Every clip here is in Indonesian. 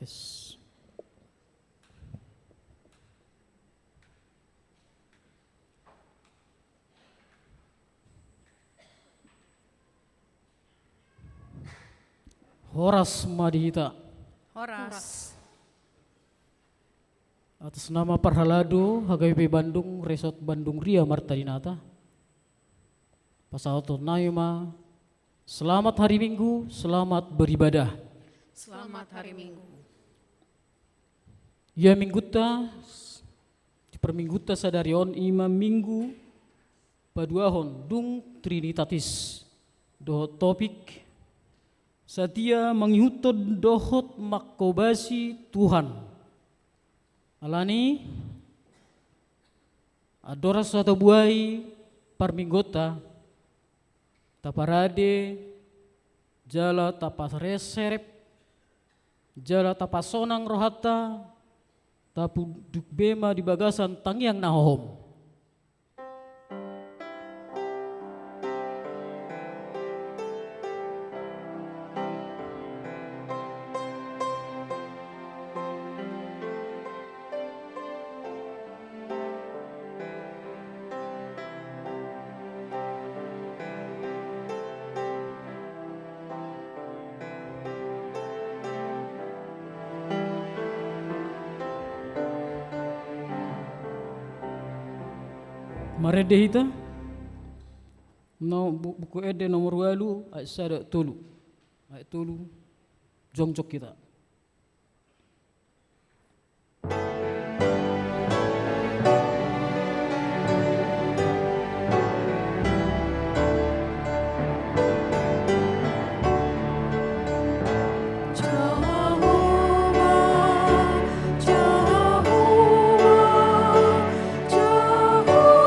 tes. Horas Madihita. Horas. Atas nama Parhalado, HGP Bandung, Resort Bandung Ria Marta Dinata. Pasal Naima, selamat hari Minggu, selamat beribadah. Selamat hari Minggu. Ya mingguta, di permingguta sadarion imam minggu, paduahon dung trinitatis. Dohot topik, Satia menghutod dohot makobasi Tuhan. Alani, adora suatu buai parminggota, taparade, jala tapas reserep, jala tapas sonang rohata, tapu duk bema di bagasan tangyang nahom. Marede hita no buku ede nomor walu ay sada tulu ay tulu jongjok kita. Jehovah, Jehovah, Jehovah,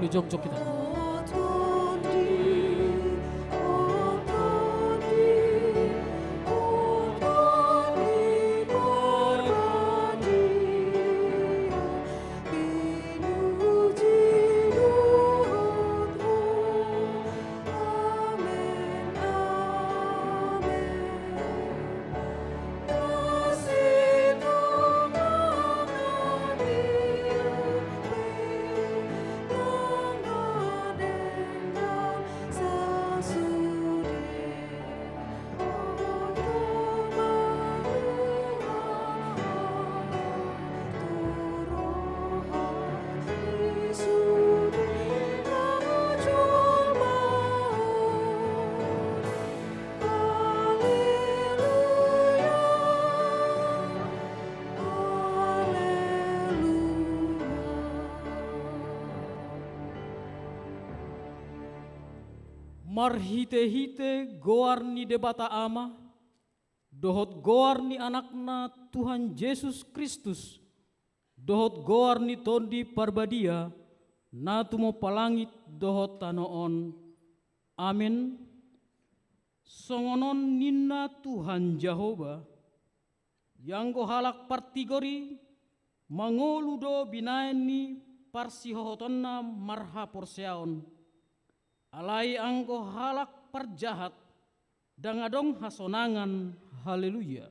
boleh jongkok kita. Marhite-hite goar ni debata ama, dohot goar ni anakna Tuhan Yesus Kristus, dohot goar ni tondi parbadia, na tumo palangit dohot tanoon. Amin. Songonon ninna Tuhan Jehova, yang go halak partigori, mangoludo binaen ni parsihohotonna marha porseaon. Alai angko halak perjahat, dangadong hasonangan, haleluya.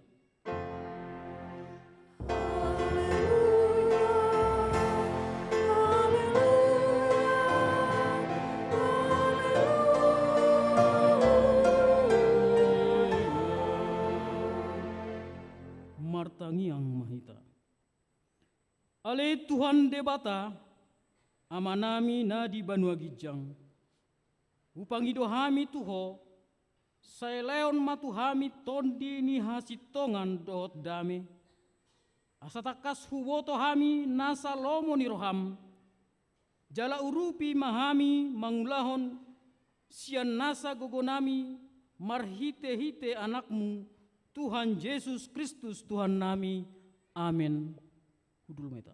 Martangiang mahita. Ale Tuhan debata, amanami na di Banua Gijang. Upangido hami tuho, saya leon matu hami tondi ni hasitongan dohot dame. Asatakas huwoto hami nasa lomo ni roham. Jala urupi mahami mangulahon sian nasa gogonami marhite-hite anakmu Tuhan Yesus Kristus Tuhan nami. Amin. Hudul meta.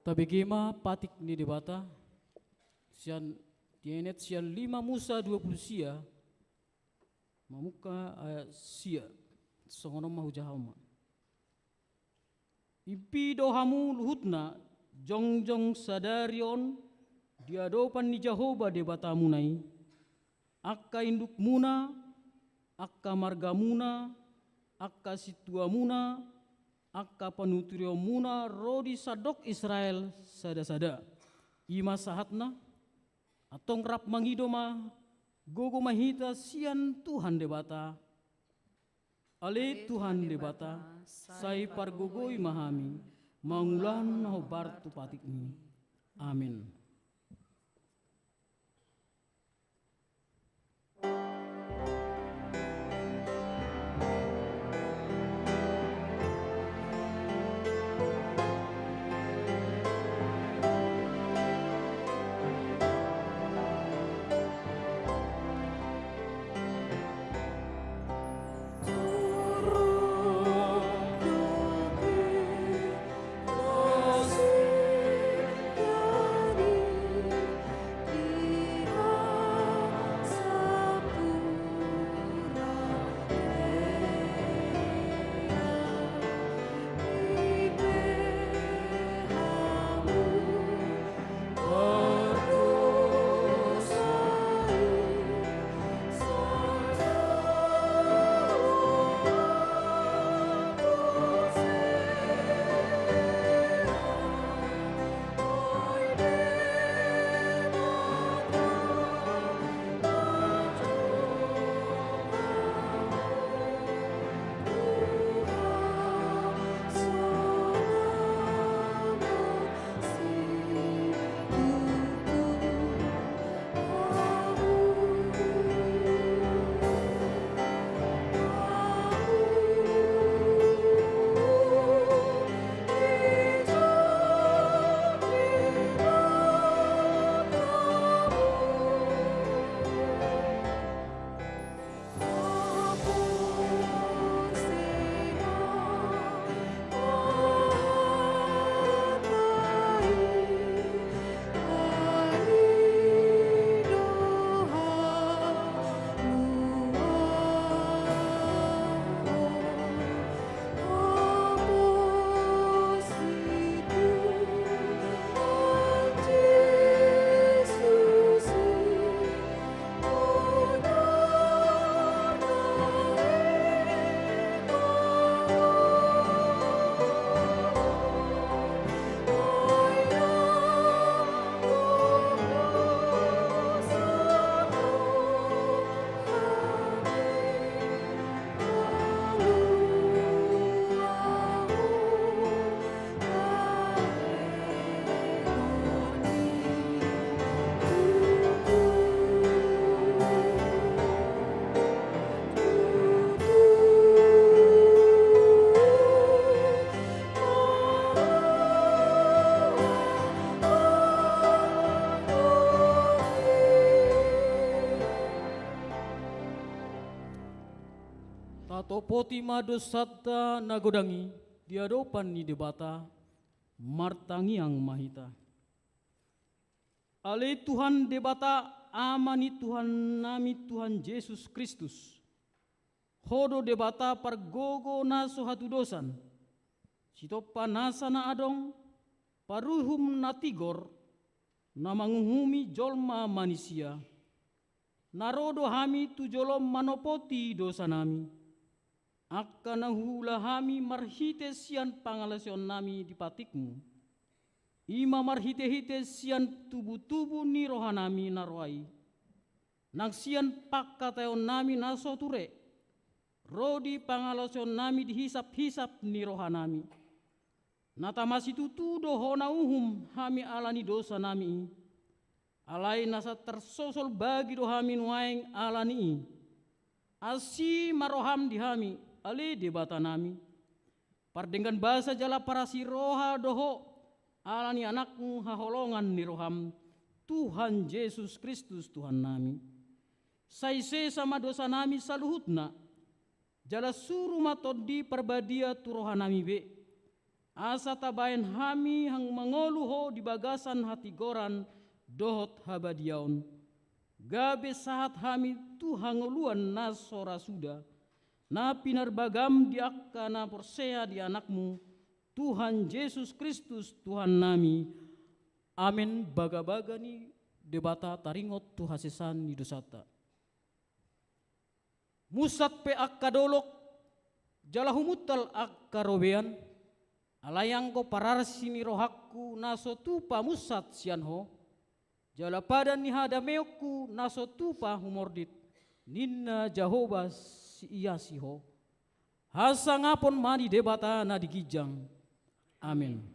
Tabegema patik ni debata sian tienet sian 5 Musa 20 sia mamuka sia songono mahu jahama impi dohamu luhutna jongjong sadarion diadopan ni Jehovah debatamu nai akka induk muna akka margamuna akka situamuna akka panuturio muna rodi sadok Israel sada-sada ima sahatna atong rap mangidoma gogo mahita sian Tuhan debata Ale Tuhan debata, sai pargogoi mahami, mangulan ho bartu patikmi. Amin. Tato poti mado satta nagodangi diadopan ni debata martangi ang mahita. Ale Tuhan debata amani Tuhan nami Tuhan Yesus Kristus. Hodo debata pargogo naso hatu dosan. Sitopa nasa na adong paruhum natigor na manguhumi jolma manusia. Narodo hami tu jolom manopoti dosa nami. Akka nahula hami marhite sian pangalasion nami di patikmu. Ima marhite-hite sian tubu-tubu ni rohanami narwai. Nang sian pakkatayon nami nasoture. Rodi pangalasion nami dihisap-hisap ni rohanami. Natamasi tutudo hona uhum hami alani dosa nami. Alai nasa tersosol bagi dohami nuaing alani. Asi maroham dihami. Ali debata nami, pardenggan bahasa jala parasi roha doho, alani anakmu haholongan ni roham, Tuhan Yesus Kristus Tuhan nami. Saise sama dosa nami saluhutna, jala suruh matodi perbadia tu roha nami be. Asa tabayan hami hang mengoluho di bagasan hati goran dohot habadiaon. Gabe sahat hami tu hangoluan nasora suda. Na pinarbagam di akka na porsea di anakmu, Tuhan Yesus Kristus Tuhan nami. Amin. Baga-baga ni debata taringot tu hasisan ni dosata. Musat pe akka dolok, jalahumutal akka robean, alayang ko pararsi ni rohakku naso tupa musat sianho, jalapadan ni hadameokku naso tupa humordit, ninna Jehova iya siho. hasangapon mani debata na digijang. Amin.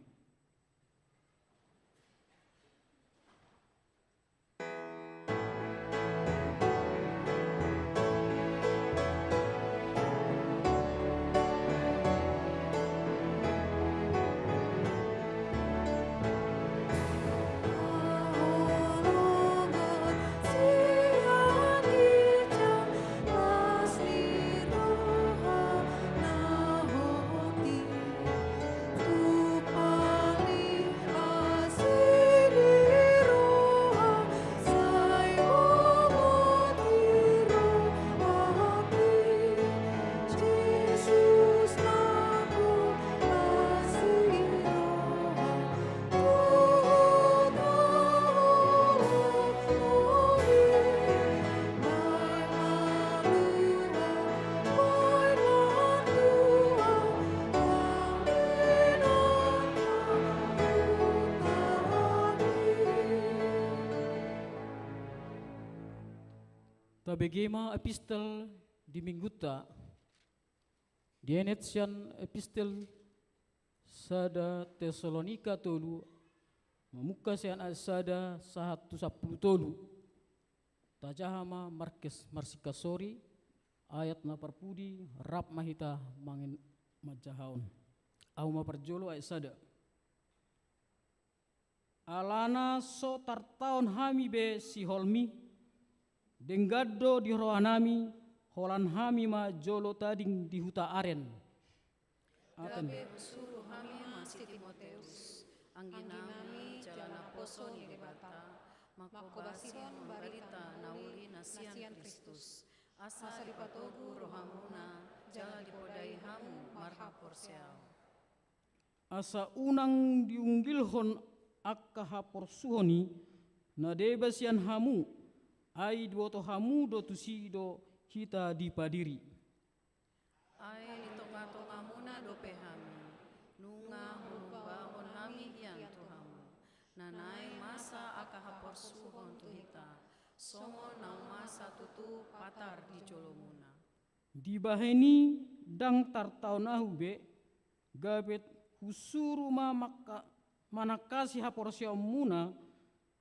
Tabegema epistel di mingguta dienetsian epistel sada Tesalonika tolu memuka sean asada 110 tolu tajahama markes marsikasori ayat na parpudi rap mahita mangin majahaon au ma perjolo ayat sada alana so tartaon hami be si holmi denggado di rohanami holan hami ma jolo tading di huta aren. Aten. Suruh kami masih Timoteus, angginami jalan poso ni debata, makobasion barita nauli nasian Kristus, asa dipatogu rohamuna, jalan dipodai hamu marha porsiao. Asa unang diunggilhon akka haporsuhoni na debasian hamu, ai duoto hamu do tusido kita dipadiri. Ai ditonga-tonga muna dope hami, nunga hulubahon hami hian tuhamu, nanai masa aka haporsuhon tuhita, songo nau masa tutu patar di jolomuna. Dibaheni dang tartaon ahube gabet husuru ma maka manakasi haporsya muna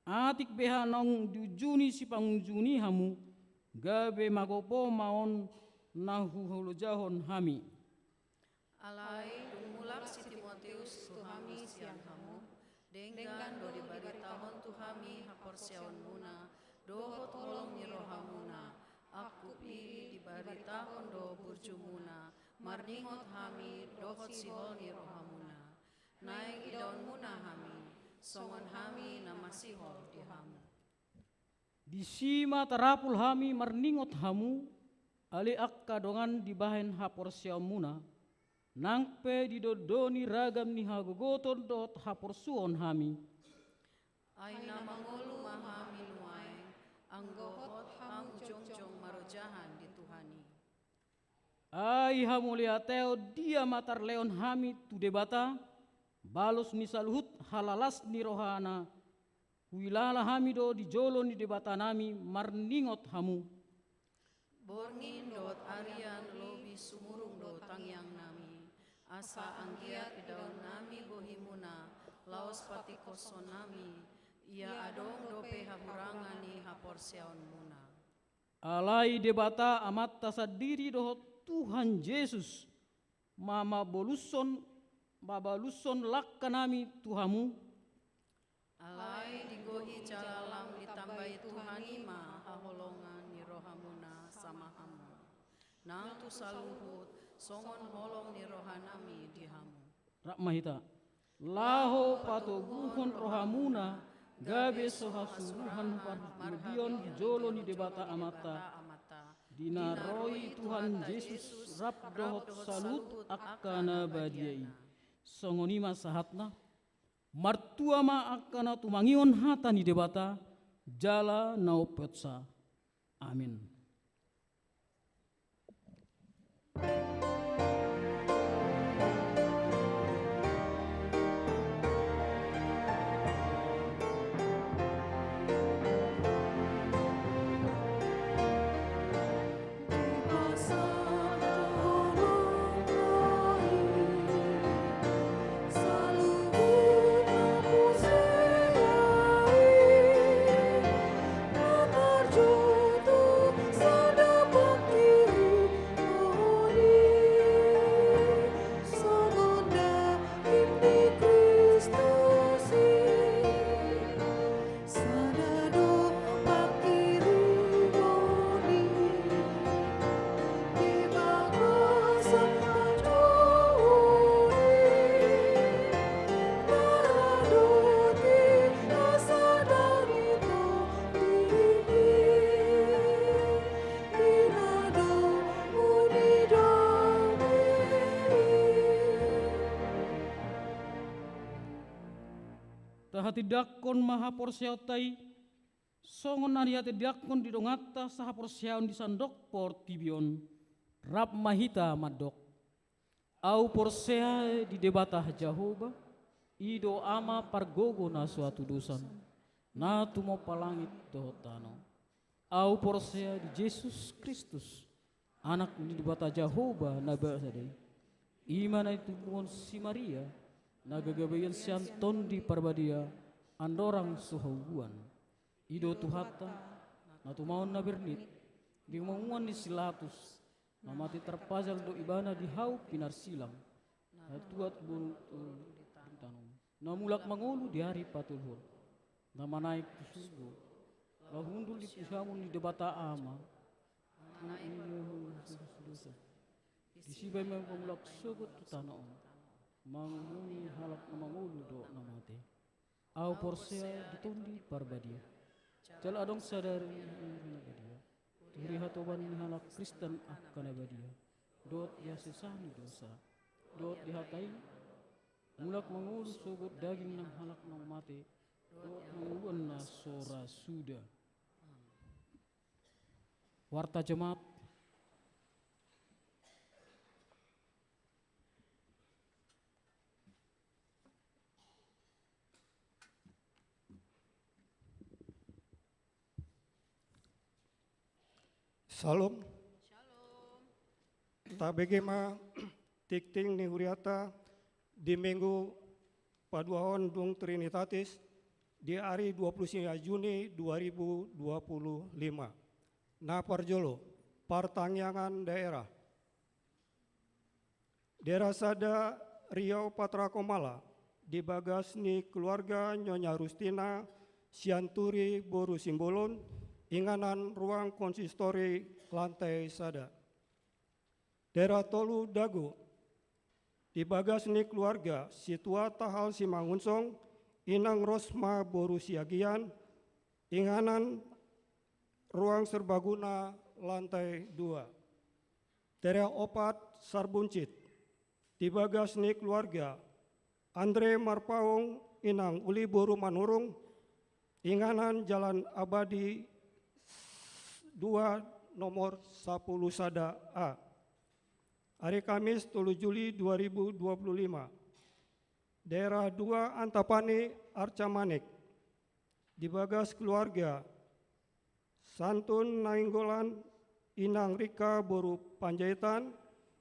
atik beha nong dujuni si pangunjuni hamu gabe magopo maon nahu holojahon hami. Alai dumulak si Timoteus tuhami siang hamu, dengan do dibaritahon tuhami haporsyaon muna, dohot holong ni rohamuna, aku pi dibaritahon do burjumuna, marningot hami dohot sihol ni rohamuna, naik idaon muna hami, songon hami namasihol di hamu. Di sima tarapul hami marningot hamu ali akka dongan dibahen haporsya muna nangpe didodoni ragam ni hagogoton dot haporsuon hami. Aina mangolu mahami nuai, anggohot hamu jongjong marojahan di Tuhani. Ai hamu liateo dia matar leon hami tu debata balos ni saluhut halalas ni rohana wilala hami do di jolo ni debata nami marningot hamu. Borngin dot arian lobi sumurung do tangyang nami, asa anggiat idaon nami bohimuna, laos pati koson nami, ia adong dope haburangani haporsyaon muna. Alai debata amat tasadiri doh Tuhan Yesus mabaluson lakka nami Tuhamu. Alai digohi jalalang ditambahi Tuhani ma haholongan ni rohamuna sama hamu. Nang tu saluhut songon holong ni rohanami di hamu. Rakmahita laho patoguhon rohamuna gabe sohasuruhan parmedion jolo ni debata amata dinaroi Tuhan Yesus rap dohot salut akkana badiai songonima sahatna martua ma akkana tumangion hata ni debata jala naupetsa. Amin. tahati dakon maha porsiautai, songon nari hati dakon di dongata saha porsiaun di sandok portibion, rap mahita madok. Au porsea di debata Jehovah, ido ama pargogo na suatu dosan, na tumo palangit dohotano. Au porsea di Yesus Kristus, anak di debata Jehovah na bersadai. Imana itu pun si Maria, na gagabayan si Anton di parbadia, andorang suhaguan. Ido tuhata, na tumaon na bernit, di manguan ni silatus, na mati terpajal do ibana di hau pinar silang, na tuat bulu tanong, na mulak mangulu di hari patulhur, na manaik tusugo, na hundul di pusamun di debata ama, na ini dosa. Di sibay may pamulak sugot tu tanaon, manguni halak na mangulu do na mati. Au porsea ditundi parbadia, jal adong sadari na badia. Turi hatoban ni halak Kristen akan abadia, dot ya sesani dosa, dot dihatai, mulak mangulu sugot daging ng halak ng mati, dot manguluan na sora suda. Warta jemaat, Salam. Tabegema tikting ni huriata di minggu paduahon dung Trinitatis di hari 29 Juni 2025. Na parjolo partangyangan daerah. Daerah Sada Riau Patra Komala di bagas ni keluarga Nyonya Rustina Sianturi Boru Simbolon inganan ruang konsistori lantai Sada. Daerah Tolu Dago di bagas ni keluarga Situa Tahal Simangunsong inang Rosma Boru Siagian inganan ruang serbaguna lantai 2. Daerah Opat Sarbuncit di bagas ni keluarga Andre Marpaung inang Uli Boru Manurung inganan Jalan Abadi 2 nomor 10 Sada A. Hari Kamis 7 Juli 2025. Daerah 2 Antapani Arca Manik di bagas keluarga Santun Nainggolan Inang Rika Boru Panjaitan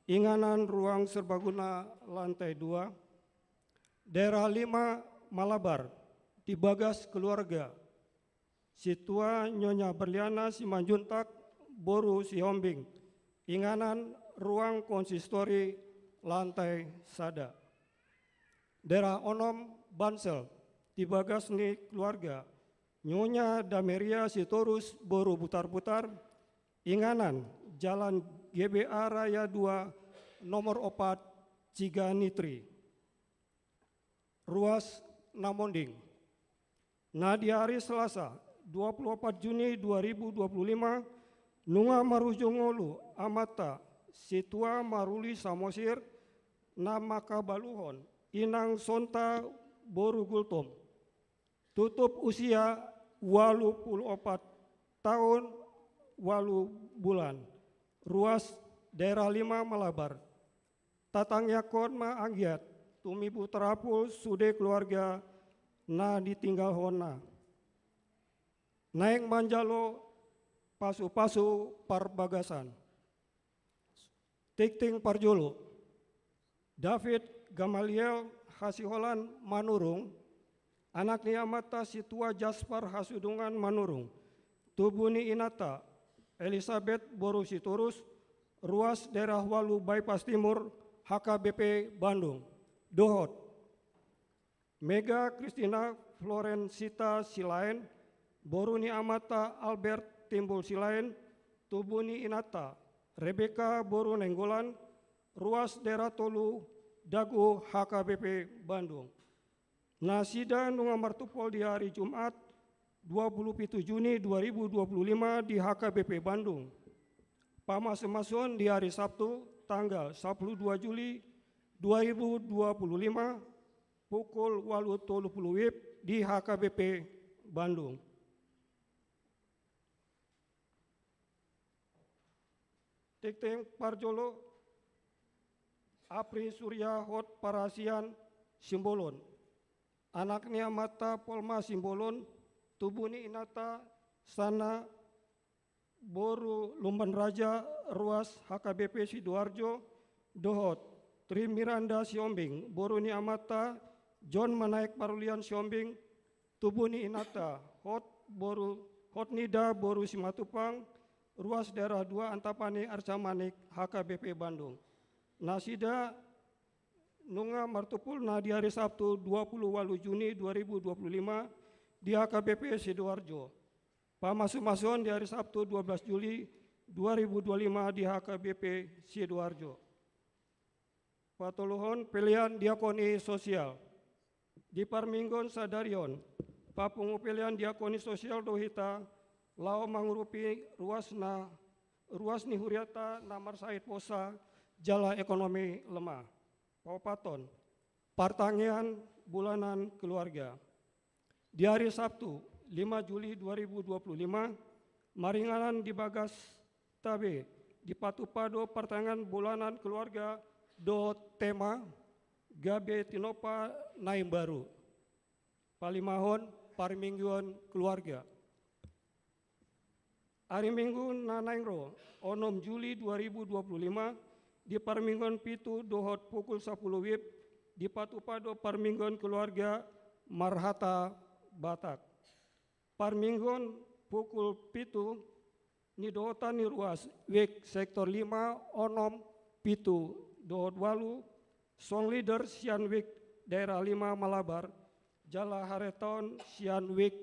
inganan ruang serbaguna lantai 2. Daerah 5 Malabar di bagas keluarga Situa Nyonya Berliana Simanjuntak Boru Sihombing inganan ruang konsistori lantai Sada. Daerah Onom Bansel di bagas ni keluarga Nyonya Dameria Sitorus Boru Butar-Butar inganan Jalan GBA Raya 2 nomor 4 Ciganitri ruas Namonding. Nah di hari Selasa 24 Juni 2025 Nunga Marujongolu Amata Situa Maruli Samosir Nama Kabaluhon Inang Sonta Boru Gultom tutup usia 84 tahun 8 bulan ruas daerah 5 Malabar tatang yakon ma anggiat tumibu terapul sude keluarga na ditinggal hona naik manjalo pasu-pasu parbagasan. Tikting parjolo. David Gamaliel Hasiholan Manurung, anak ni amata Situa Jaspar Hasudungan Manurung, Tubuni Inata, Elizabeth Boru Sitorus, ruas daerah Walu Bypass Timur, HKBP Bandung, Dohot. Mega Kristina Florensita Silain, Boruni Amata Albert Timbul Silain, Tubuni Inata, Rebecca Boru Nenggolan, ruas daerah Tolu, Dago HKBP Bandung. Nasida Nunga Martupol di hari Jumat 27 Juni 2025 di HKBP Bandung. Pamasemason di hari Sabtu tanggal 12 Juli 2025 pukul 8.30 WIB di HKBP Bandung. Tikting Parjolo Apri Surya Hot Parasian Simbolon. Anaknya Mata Polma Simbolon, Tubuni Inata Sana Boru Lumban Raja Ruas HKBP Sidoarjo Dohot Tri Miranda Siombing Boruni Amata John Manaik Parulian Siombing Tubuni Inata Hot Nida Boru Simatupang Ruas Daerah 2 Antapani Arcamanik HKBP Bandung. Nasida Nunga Martupulna di hari Sabtu 28 Juni 2025 di HKBP Sidoarjo. Pamasumason di hari Sabtu 12 Juli 2025 di HKBP Sidoarjo. Patoluhon pilihan diakoni sosial. Di Parminggon Sadarion, Papungu pilihan diakoni sosial Dohita, Lao Mangurupi ruas ni Huriata Namar Said Posa, Jala Ekonomi Lemah. Paupaton, Partangian Bulanan Keluarga. Di hari Sabtu 5 Juli 2025, Maringanan di Bagas Tabe, di Patupado Pertengahan Bulanan Keluarga do Tema, Gabe Tinopa Naim Baru, Palimahon Parmingguan Keluarga. Hari Minggu Nanaingro, 6 Juli 2025, di Parmingguan Pitu Dohot pukul 10 WIB, di Patupado Parmingguan Keluarga Marhata Batak. Parminggon pukul pitu ni dohotan ni ruas wik sektor 5 onom pitu dohot walu song leader sian wik daerah 5 Malabar jala hareton sian wik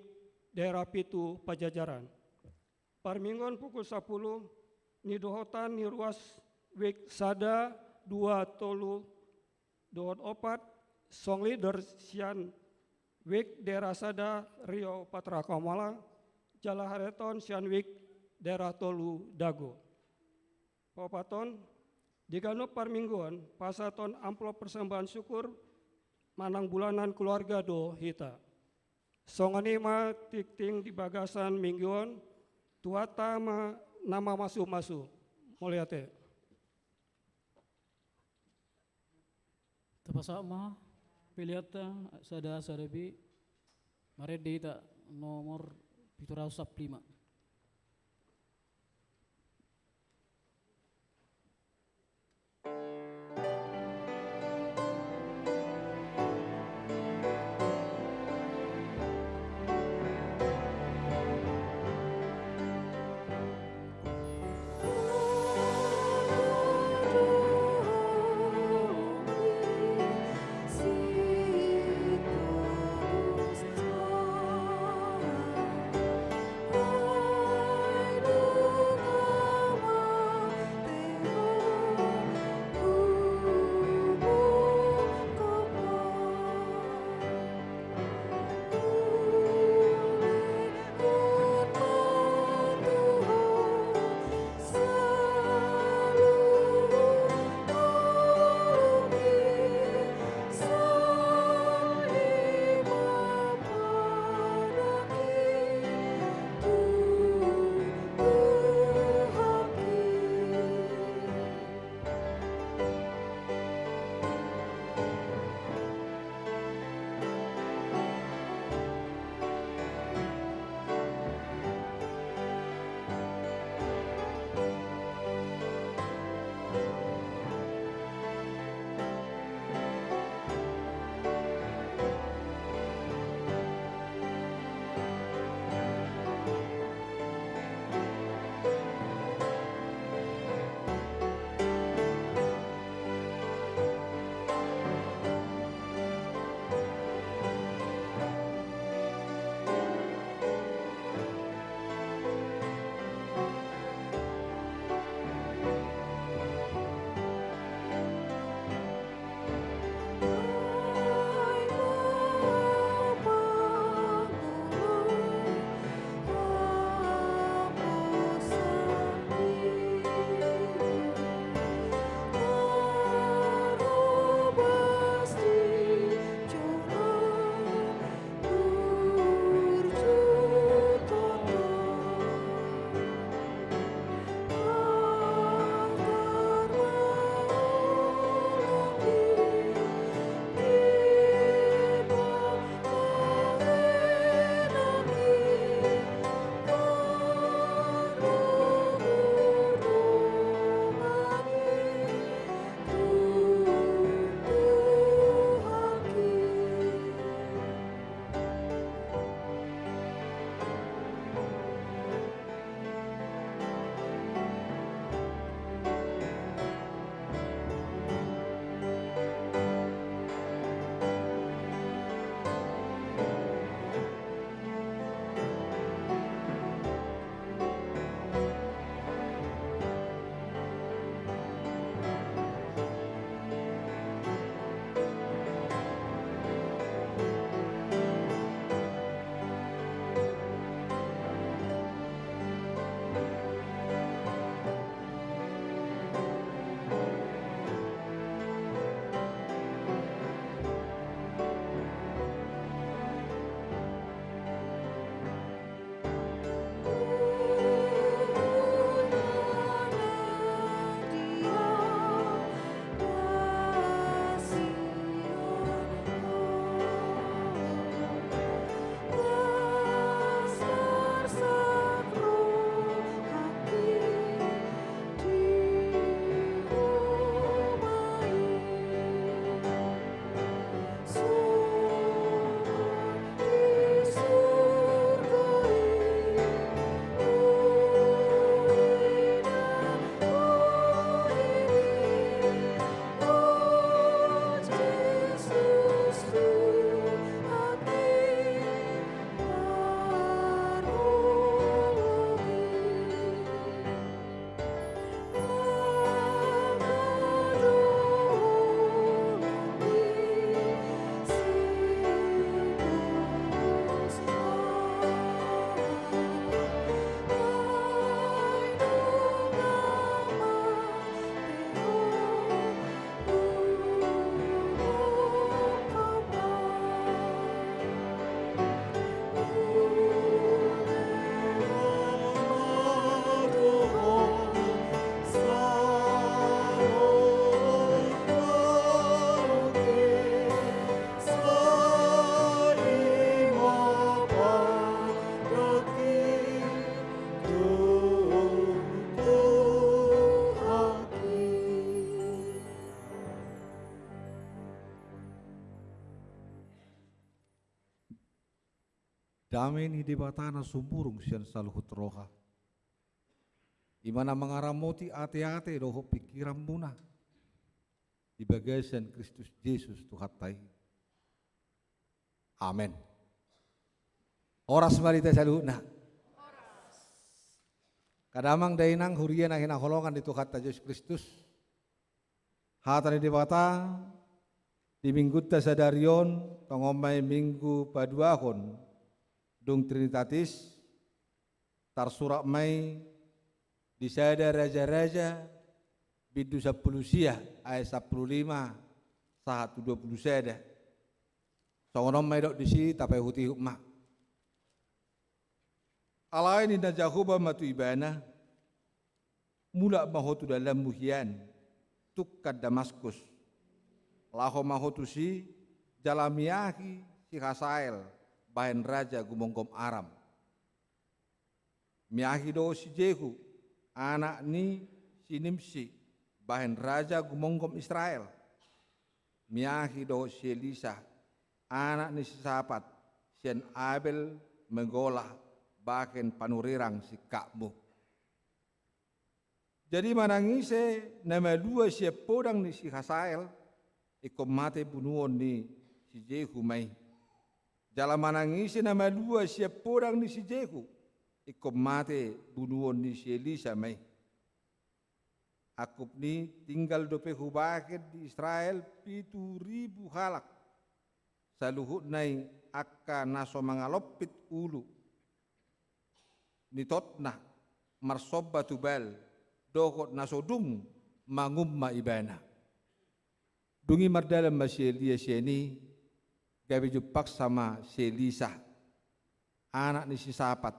daerah pitu Pajajaran. Parminggon pukul 10 ni dohotan ni ruas wik sada 2 tolu dohot opat song leader sian Wik daerah Sada Rio Patra Kamala, Jala Hareton Sianwik daerah Tolu Dago. Paupaton, digano Parmingguan, pasaton amplop persembahan syukur, manang bulanan keluarga do hita. Songanima tikting di bagasan mingguan, tuata nama masu-masu. Muliate. Tapasama. Piliata sada sadabi mare data nomor 705. Oh damai ni debatana sumurung sian saluhut roha. Imana mengaramoti ate-ate roho pikiran muna. Di bagaisan Kristus Yesus Tuhatai. Amin. Oras marita saluhutna. Kadamang dainang hurian na hinaholongan di Tuhatai Yesus Kristus. Hatani debata di minggu tasadarion tongomai minggu paduahon dung Trinitatis tarsurak mai di sada raja-raja bidu 10 sia ayat 15 sahat 20 sada. Songonom mai dok disi tapai huti hukma. Alain inna jahuba matu ibana mula mahotu dalam muhian tukad Damaskus. Laho mahotu si jalamiahi si Hasael bahan raja gumongkom Aram. Miahi do si Jehu anak ni si Nimsi bahan raja gumongkom Israel. Miahi do si Elisa anak ni si Safat sian Abel menggolah baken panurirang si Kakmu. Jadi manangise nama dua si podang ni si Hasael ikom mate bunuon ni si Jehu mai. Jala manangise nama dua si podang ni si Jehu ikom mate bunuon ni si Elisa mai. Akub ni tinggal dope hubaket di Israel 7.000 halak. Saluhut nai akka naso mangalopit ulu. Nitotna marsobba tubal dokot nasodum mangumma ibana. Dungi mardalam masih Elia sieni gabi jupak sama si Elisa anak ni si Safat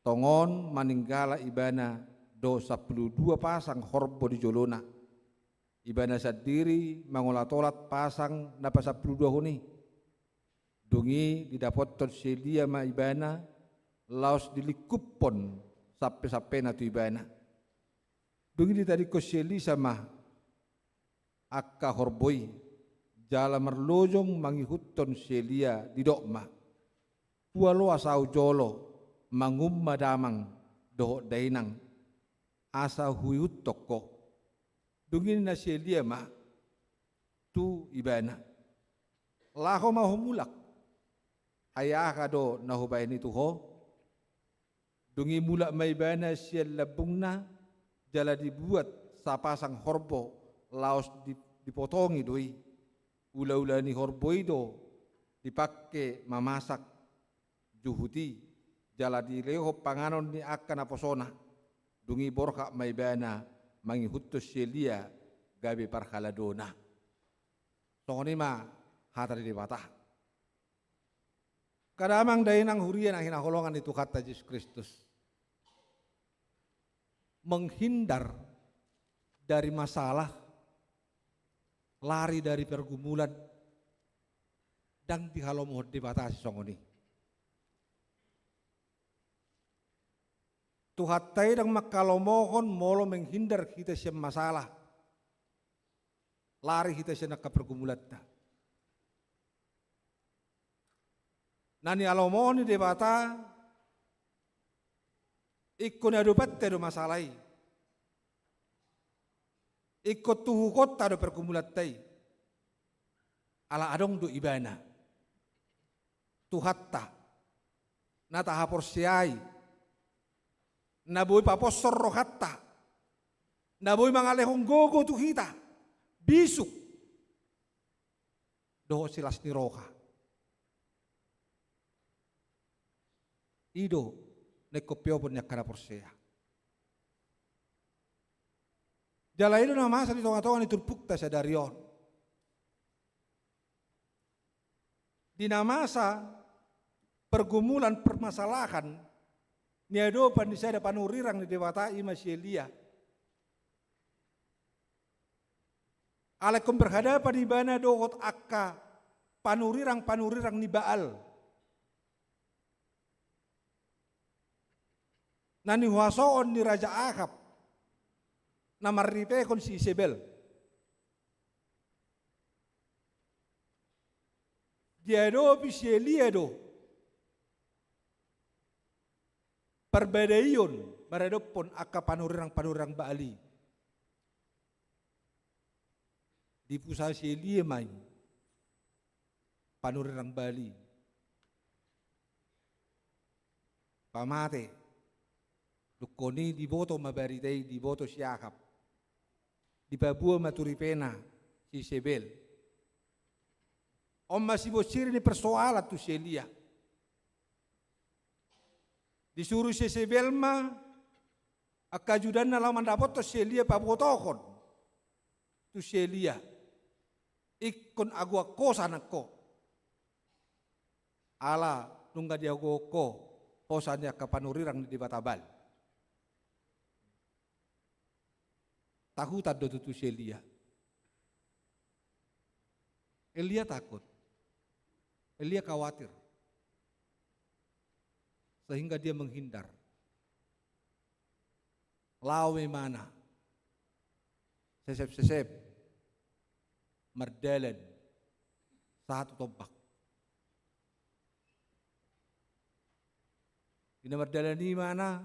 tongon maninggal ibana do 12 pasang horbo di jolona. Ibana sadiri mangolatolat pasang napa 12 huni. Dungi didapat tot si Elia ma ibana laos dilikupon sampai na tu ibana. Dungi tadi ko si Elisa mah akka horboi jala merlojong mangihutton si Elia di dokma. Pualo asau jolo mangumma damang doh dainang asa huyut toko. Dungi na si Elia mah tu ibana. Laho mahumulak ayah kado nahubain itu ho. Dungi mulak maibana sial labungna jala dibuat sapasang horbo laos dipotongi doi. Ula-ula ni horbo itu dipakai mamasak juhuti jala dileho panganon ni akan aposona. Dungi borka maibana mangihutus Elia gabi parhaladona. Songoni ma hatari di batah. Kadamang dainang hurian ang hinaholongan itu kata Yesus Kristus. Menghindar dari masalah, lari dari pergumulan, dan dihalomoh dibatasi songoni. Tuhatai dang makalomohon molo menghindar kita siya masalah, lari kita siya nakapergumulan ta. Nani alomohon di debata, ikut adupat tedo masalai, ikut tuhu kota do pergumulatai, ala adong do ibana, tuhatta, nata haporsiai, naboy paposor rohatta, naboy mangalehong gogo tuhita, bisuk, doho silas ni roha. Ido nekopio pun yakara porsea. Jala itu nama masa di tonga-tonga ni turpukta sadarion. Di masa pergumulan permasalahan niado pan di sada panurirang di dewatai masih Elia. Alekom berhadapan di bana dohot akka panurirang ni Baal. Nani huasoon ni Raja Ahab na maripekon si Isabel. Dia do si Elia do perbedaan meredopon aka panurang Bali. Di pusat Selia main panurang Bali. Pamate lukoni di boto mabaritay di boto siyakap. Di Papua maturipena si Sebel. Om masih bosir ni persoalan tu Selia. Disuruh si Sebel ma akajudan na laman dapat tu Selia pabotokon. Tu Selia. Ikon agua ko sanako. Ala nungga dia ko posannya kapanurirang di Batabal. Takutan do tu Selia. Elia takut. Elia khawatir. Sehingga dia menghindar. Lawe mana? Sesep-sesep. Merdalan. Satu tombak. Ini merdalan di mana?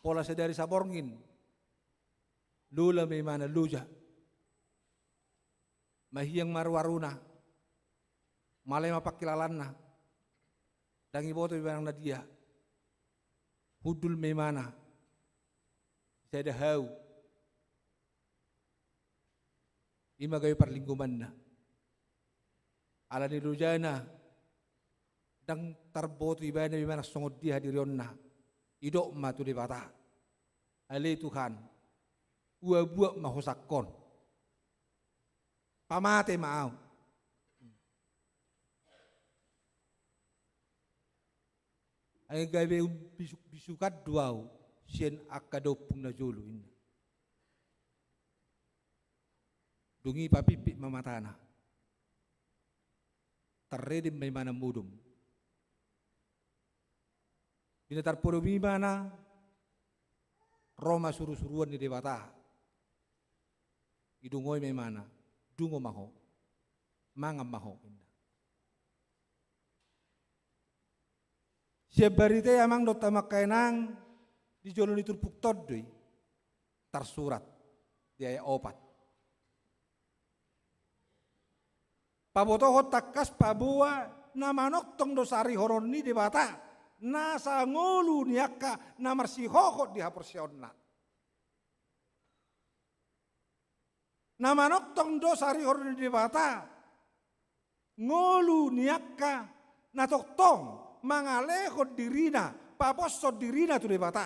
Pola sedari saborngin. Lula may mana luja. Mahiyang marwaruna. Malay mapakilalan na. Dangi boto ibarang na dia. Hudul may mana. Saya dahaw. Ima gayo parlingguman na. Ala ni lujana. Dang tarboto ibarang na may mana sungod dia hadirion na. Idok matu di bata. Ali Tuhan. Buat mahusakon. Pamate maaw. Ay gawe bisuk-bisukat duaw sien akadopung na jolo ina. Dungi papipik mamatana. Terredim may mana mudum. Binatar puro mana Roma suruh-suruan di dewata. Idungoy may mana, dungo maho, mangam maho. Siap barite amang dota makainang di jolon itu puktod doi, tersurat di ayat 4. Pabotoho takas pabua namanok tong dosari horoni di bata, nasa ngolu niaka namarsi hokot di haporsionna. Namanok tong dosari horoni di bata, ngolu niaka natok tong mangalehot dirina, paposot dirina tu di bata.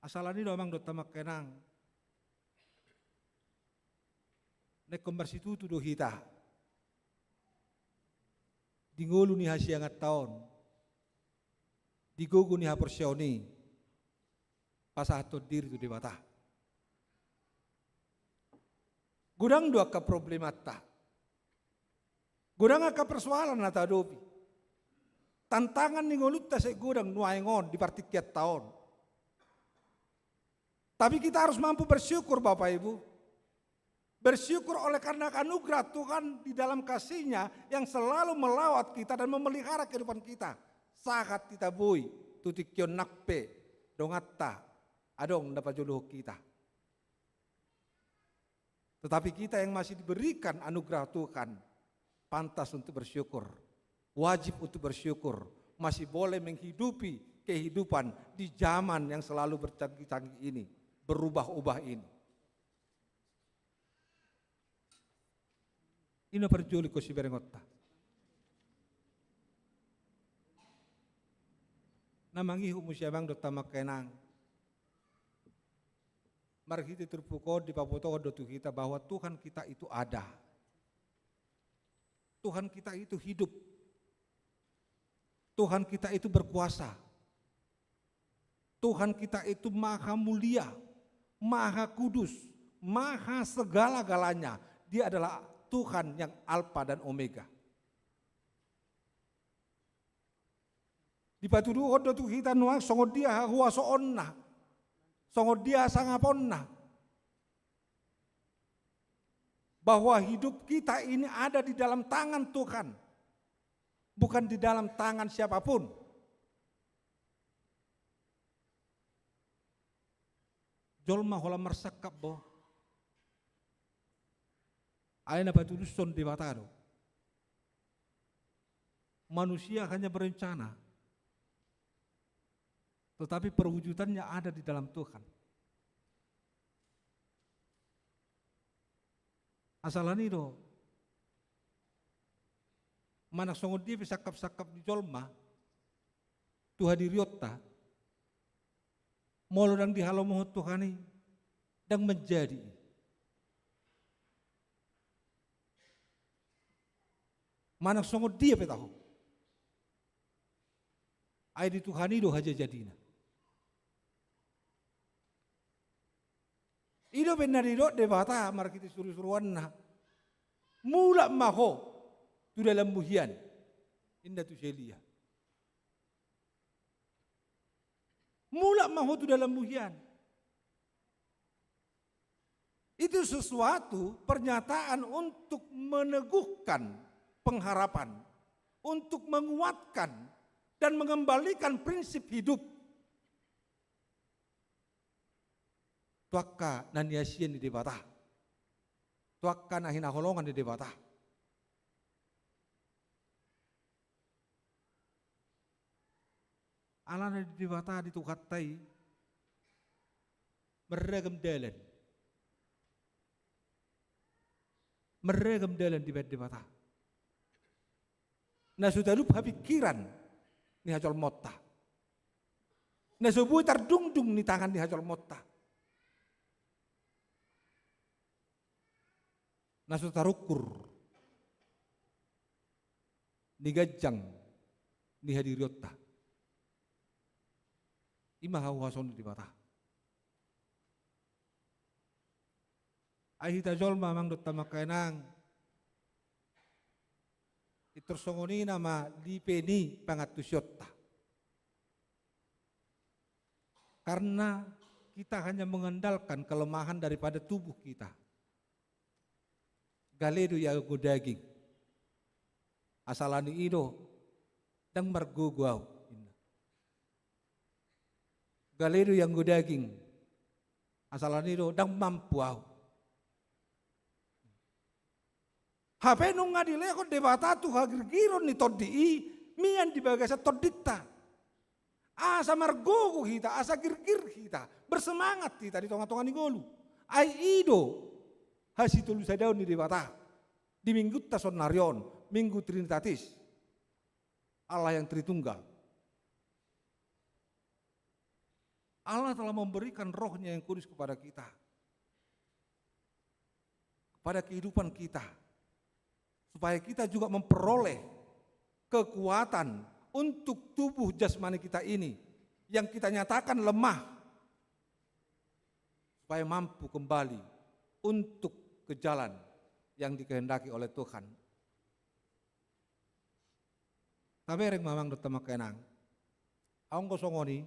Asalani domang dot tamak kenang. Nek konversitu do hita. Dingolu ni hasiangat taon. Digogo ni haporsioni. Pasato diri tu di bata. Gudang dua ka problemata. Gudang ka persoalan na tadopi. Tantangan ni ngolut ta sa gudang nuaingon di partikyat taon. Tapi kita harus mampu bersyukur Bapak Ibu. Bersyukur oleh karena anugerah Tuhan di dalam kasih-Nya yang selalu melawat kita dan memelihara kehidupan kita. Sahat kita bui, tutikyon nakpe, dongatta, adong dapat jodoh kita. Tetapi kita yang masih diberikan anugerah Tuhan, pantas untuk bersyukur, wajib untuk bersyukur, masih boleh menghidupi kehidupan di zaman yang selalu bercanggih-canggih ini, berubah-ubah ini. Ino perjuli ko si berengotta. Namangi humusyabang dota makenang. Mari kita terpukau di papoto dotu kita bahwa Tuhan kita itu ada. Tuhan kita itu hidup. Tuhan kita itu berkuasa. Tuhan kita itu maha mulia, maha kudus, maha segala-galanya. Dia adalah Tuhan yang Alfa dan Omega. Di patudu odo tu kita nuang songod dia hua soonna. Songod dia sangaponna. Bahwa hidup kita ini ada di dalam tangan Tuhan. bukan di dalam tangan siapapun. Jolma hola mersakap bo. Aina batuluson di batado. Manusia hanya berencana, tetapi perwujudannya ada di dalam Tuhan. Asalan itu, mana songon dia sakap-sakap di jolma, Tuhan diriota, molo dang dihalo mohon Tuhani, dang menjadi. Mana songon dia petaho. Ai di Tuhan itu haja jadina. Ido benar ido debata mar kita suruh-suruan na. Mula maho tu dalam muhian. Indah tu selia. Mula maho tu dalam muhian. Itu sesuatu pernyataan untuk meneguhkan pengharapan, untuk menguatkan dan mengembalikan prinsip hidup. Tuakka nan yasien di debata. Tuakka na hinaholongan di debata. Alana di debata di tukatai meragam dalan. Meragam dalan di debata. Na sudah lupa pikiran ni hajol motta. Na subuh terdungdung ni tangan ni hajol motta. Na sudah tarukur ni gajang ni hadiriota. Ima hawason di mata. Ahita jol mamang dot tamakainang. Itersongoni nama lipeni pangatusyota. Karena kita hanya mengandalkan kelemahan daripada tubuh kita. Galedo ya go daging. Asalani ido dang margugwaw. Galedo yang go daging. Asalani ido dang mampuaw. Hape nung ngadile ko debata tu hagirgiron ni toddi mian di bagasa toddita. Asa margogo kita, asa girgir kita, bersemangat kita di tonga-tonga ni golu. Ai ido hasitulu sadaw ni debata. Di minggu tasonarion, minggu trinitatis. Allah yang Tritunggal. Allah telah memberikan rohnya yang kudus kepada kita. Kepada kehidupan kita. Supaya kita juga memperoleh kekuatan untuk tubuh jasmani kita ini yang kita nyatakan lemah, supaya mampu kembali untuk ke jalan yang dikehendaki oleh Tuhan. Tabereng mamang dot tamakenang, aong kosongoni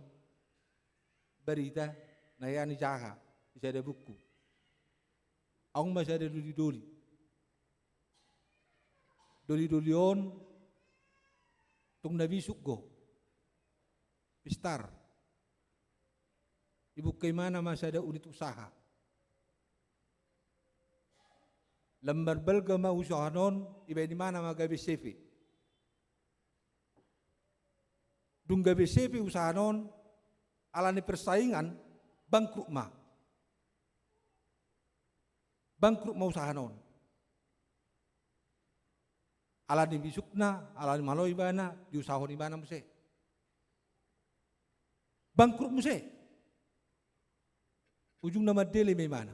berita nayani jaha bisa ada buku, aong masih ada duli-duli. Doli-dolion tung nabisuk go pistar ibu kaimana masih ada unit usaha lembar belga ma usahanon iba di mana magabi CV dung gabi CV usahanon alani persaingan bangkrut ma usahanon alani bisukna, alani maloi bana, diusahon ibana muse. Bangkrut muse. Ujung nama dele memana.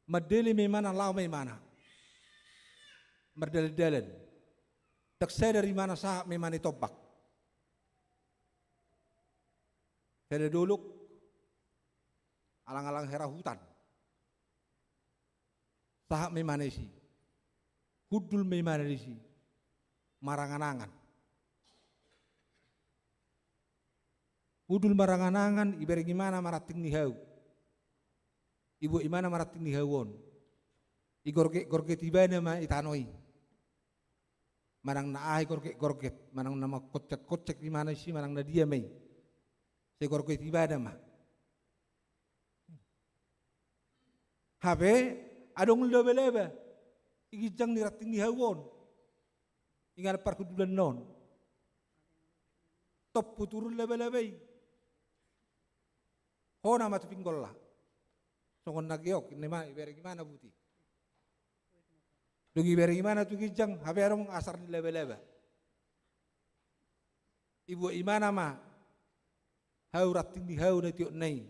Madele memana lau memana. Merdele-delen. Tak saya dari mana sah memana tobak. Saya dulu alang-alang hera hutan. Sahak memanesi, hudul memanesi, maranganangan. Hudul maranganangan, ibarat gimana marating ni hau. Ibu imana marating ni hawon. Igorge tiba nama itanoi. manang na ay korket manang nama kocek di mana sih manang na dia mai se korket ibadah mah habe adong lebe igijang ni rating ni hawon ingat parkudulan non top puturun lebe hona matu pinggol lah songon nagyok ini mah ibere gimana buti dugi ibere gimana tu gijang habe adong asar ni lebe ibu imana mah hau rating di hau na tiok nai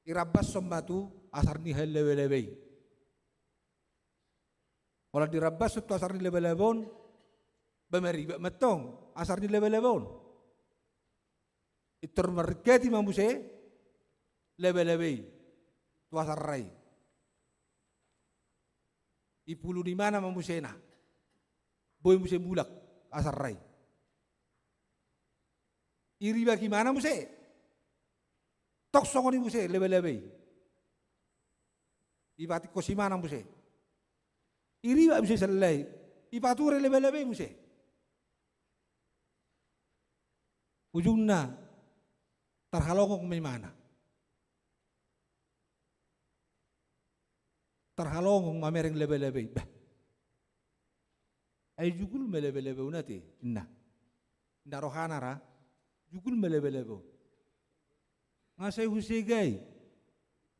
irabas sombatu asar ni hal lebe Kalau dirabas itu asar ni lebe-lebon, bemeri metong asar ni lebe-lebon. Itur merketi mamuse lebe-lebe, tu asar rai. Ipulu di mana mamusena, boy muse bulak asar rai. Iri bagi mana muse, tok songoni muse lebe-lebe. Ibati kosimana muse. Iri ba bisa selai, ipature lebe-lebe muse. Ujungna terhalongong memana. Terhalongong mamereng lebe-lebe. Bah. Ay jugul melebe-lebe unati. Inna rohana ra, jugul melebe-lebe. Ngasay husigay.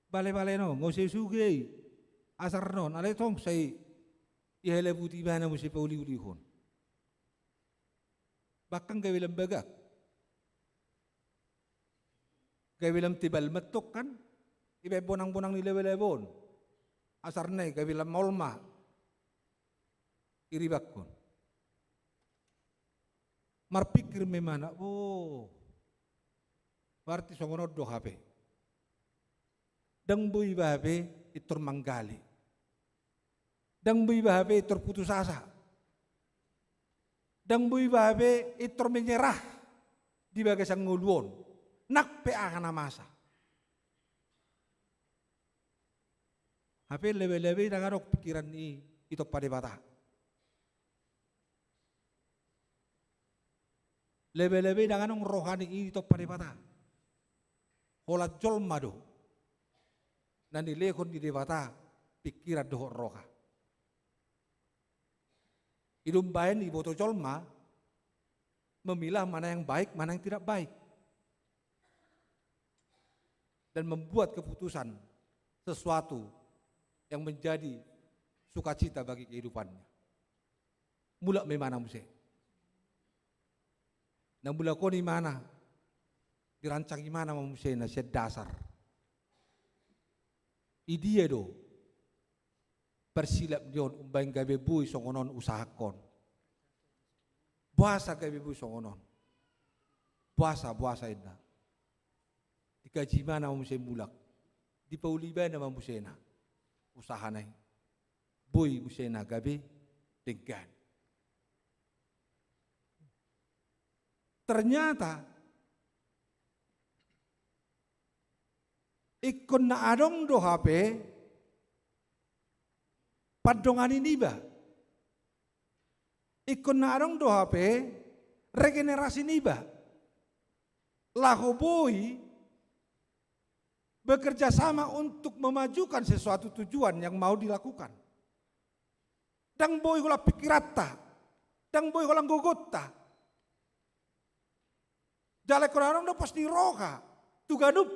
Bale-bale no, ngasay sugay. Asar non, alay tong say ihele buti bana mo si pauli-ulihon. Bakang gawilang bagak. Gawilang tibal matok kan. Ibe bonang-bonang ni lebe-lebon. Asar nay gawilang molma. Iribak kon. Marpikir memana. Oh. Berarti songonod do hape. Dang bui babe itur manggali. Dang bui babe itur putus asa. Dang bui babe itur menyerah di bagai sang nguluon. Nak pe akan masa. Hape lebe-lebe nangarok pikiran ni itu pada bata. Lebe-lebe nanganong rohani itu pada bata. Holat jol mado. Nani lekon di debata pikiran doh roha. Hidung bayan di boto jolma memilah mana yang baik, mana yang tidak baik. Dan membuat keputusan sesuatu yang menjadi sukacita bagi kehidupannya. Mula memana muse. Nah mula ko ni mana, dirancang gimana muse na siya dasar. Idia do, persilap dion umbaing gabe bui songonon usahakon. Puasa gabe bui songonon. Puasa ina. Dikaji mana muse mulak. Di pauliban na mamusena. Usahanay. Bui musena gabe denggan. Ternyata ikon na adong do hape padongan ini ba ikon na adong do hape regenerasi ini ba lahoboi bekerja sama untuk memajukan sesuatu tujuan yang mau dilakukan. Dang boy hula pikirata, dang boy hula gogota. Jalek orang do pasti roha, tugadup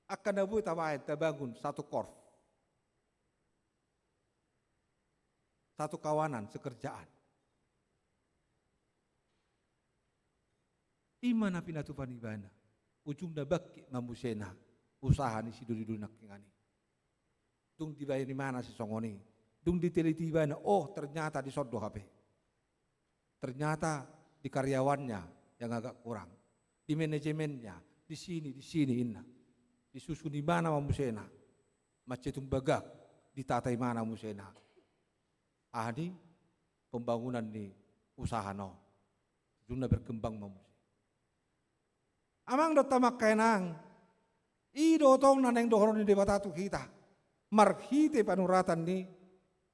akan nabu tawain terbangun satu korf, satu kawanan sekerjaan. Imana pinatupan ibana, ujung dabak mamusena usaha ni si dulu nakingani. Dung dibayar di mana si songoni, dung diteliti ibana, oh ternyata di sodo HP, ternyata di karyawannya yang agak kurang, di manajemennya, di sini inna. Disusun di mana mamusena, macetung bagak ditatai mana musena. Ahdi pembangunan di usaha no, jumlah berkembang mamusena. Amang dota makainang, ido tong naneng dohron di debatatu kita, marhite panuratan ni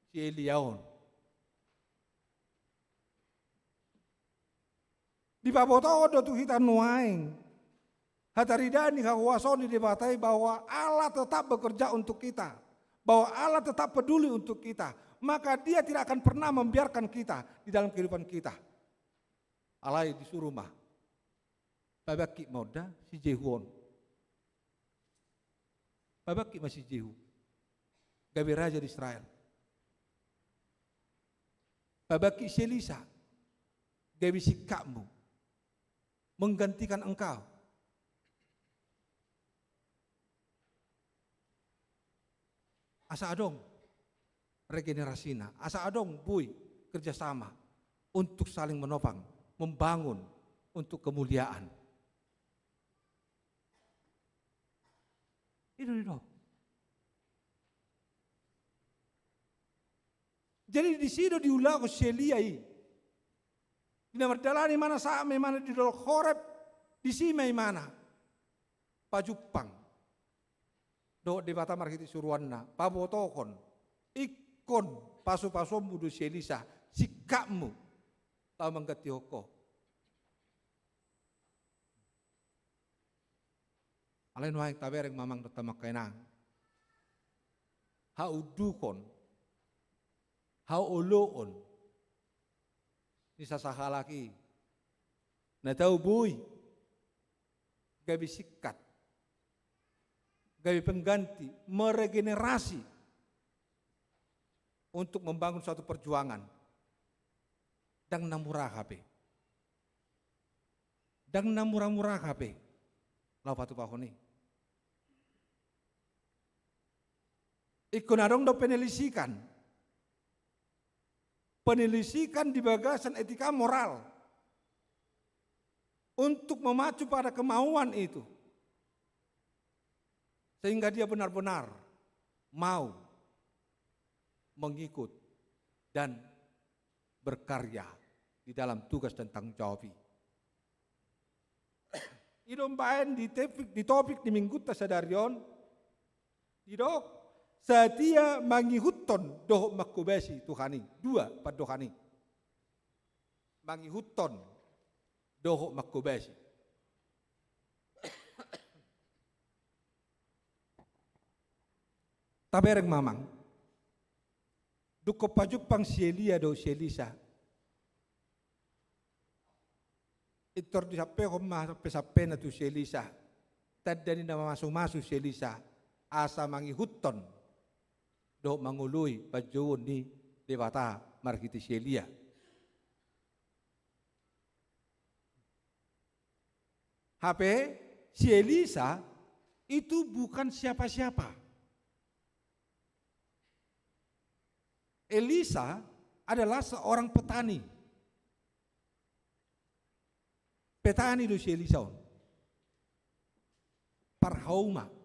si Eliaon, Di paboto do tu kita nuaing. Hataridani kakuasoni dibatai bahwa Allah tetap bekerja untuk kita. Bahwa Allah tetap peduli untuk kita. Maka dia tidak akan pernah membiarkan kita di dalam kehidupan kita. Alai disuruh mah. Babaki moda si Jehuon. Babaki masih Jehu. Gabi raja di Israel. Babaki si Elisa. Gabi sikapmu. Menggantikan engkau. Asa adong regenerasina, asa adong bui kerjasama untuk saling menopang, membangun untuk kemuliaan. Itu. Jadi di sini diulang seliai. Dina merdalani mana saame mana di dol khoreb di sini mana pajupang do di bata markiti suruanna pabotokon ikon pasu-pasu mudu selisa sikapmu tau menggetioko alain wae tabereng mamang tetama kainang haudukon hauloon Nisa sahalaki, na tahu bui, gabi sikat, gabi pengganti, meregenerasi untuk membangun suatu perjuangan. Dang namurah HP, dang namurah HP, lau patu pahoni. Ikon adong do penelisikan. Penelisikan di bagasan etika moral untuk memacu pada kemauan itu sehingga dia benar-benar mau mengikut dan berkarya di dalam tugas dan tanggung jawab. Idombaen di topik di minggu tasadarion didok Satia mangihuton doh makubesi Tuhani. Dua padohani. Mangihuton doh makubesi. Tabereng mamang. Duko pajupang sielia do sielisa. Itor di sape koma pesape na tu sielisa. Tadani na masuk sielisa. Asa mangihuton. Do mangului pajuun ni debata markiti sielia. HP si Elisa itu bukan siapa-siapa. Elisa adalah seorang petani. Petani do si Elisa. Parhauma.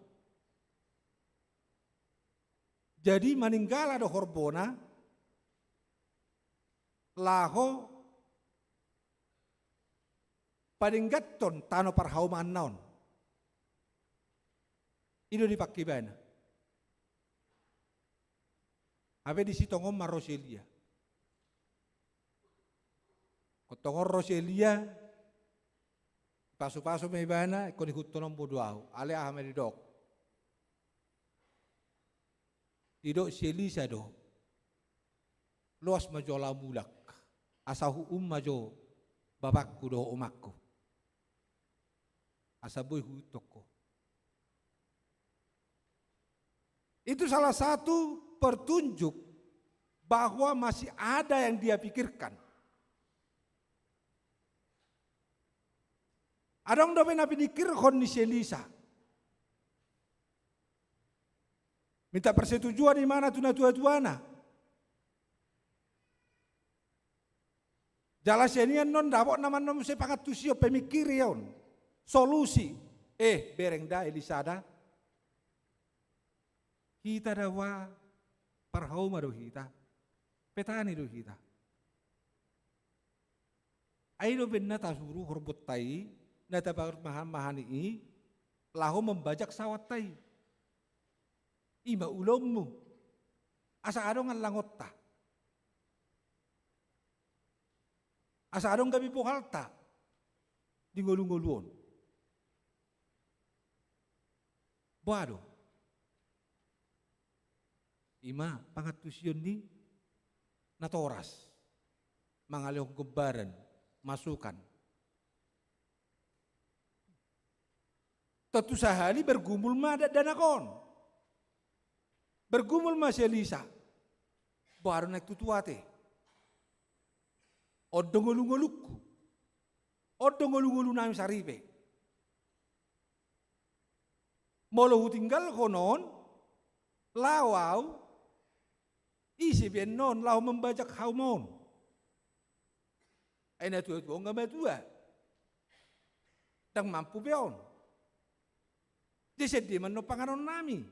Jadi maninggal ada horbona, laho padinggaton tano parhaumaan naon. Itu dipakai bana. Abe di situ ngom Roselia. Kotongor Roselia, pasu-pasu may bana, koni hutonom buduaw, ale ahmed dok. Tidak selisa do, luas majo mulak, asahu majo babakku do omakku, asaboy hutoko. Itu salah satu pertunjuk bahwa masih ada yang dia pikirkan. Adong do nabi dikir kon ni selisa. Minta persetujuan di mana tuna tua-tuana. Jalas inian non dapok nama nom sepakat tusio pemikirion. Solusi. Bereng da Elisada. Kita dawa parhauma do kita. Petani do kita. Ayo benna tasuru horbot tai. Nata mahan-mahani ini. Lahu membajak sawat tai. Ima ulommu asa adong ang langotta asa adong gabi puhalta di ngolu-ngoluon. Boado. Ima pangatusion ni natoras. Mangalihong kebaran, masukan. Tentu sahali bergumul madat danakon. Bergumul masih Elisa. Baru naik tutuate. Odong ngolu-ngolukku. Odong ngolu-ngolu nami saripe. Molo tinggal konon, lawau, isi bien non, lau membajak haumon. Aina tua-tua nggak matua. Dan mampu beon. Disedih menopanganon nami.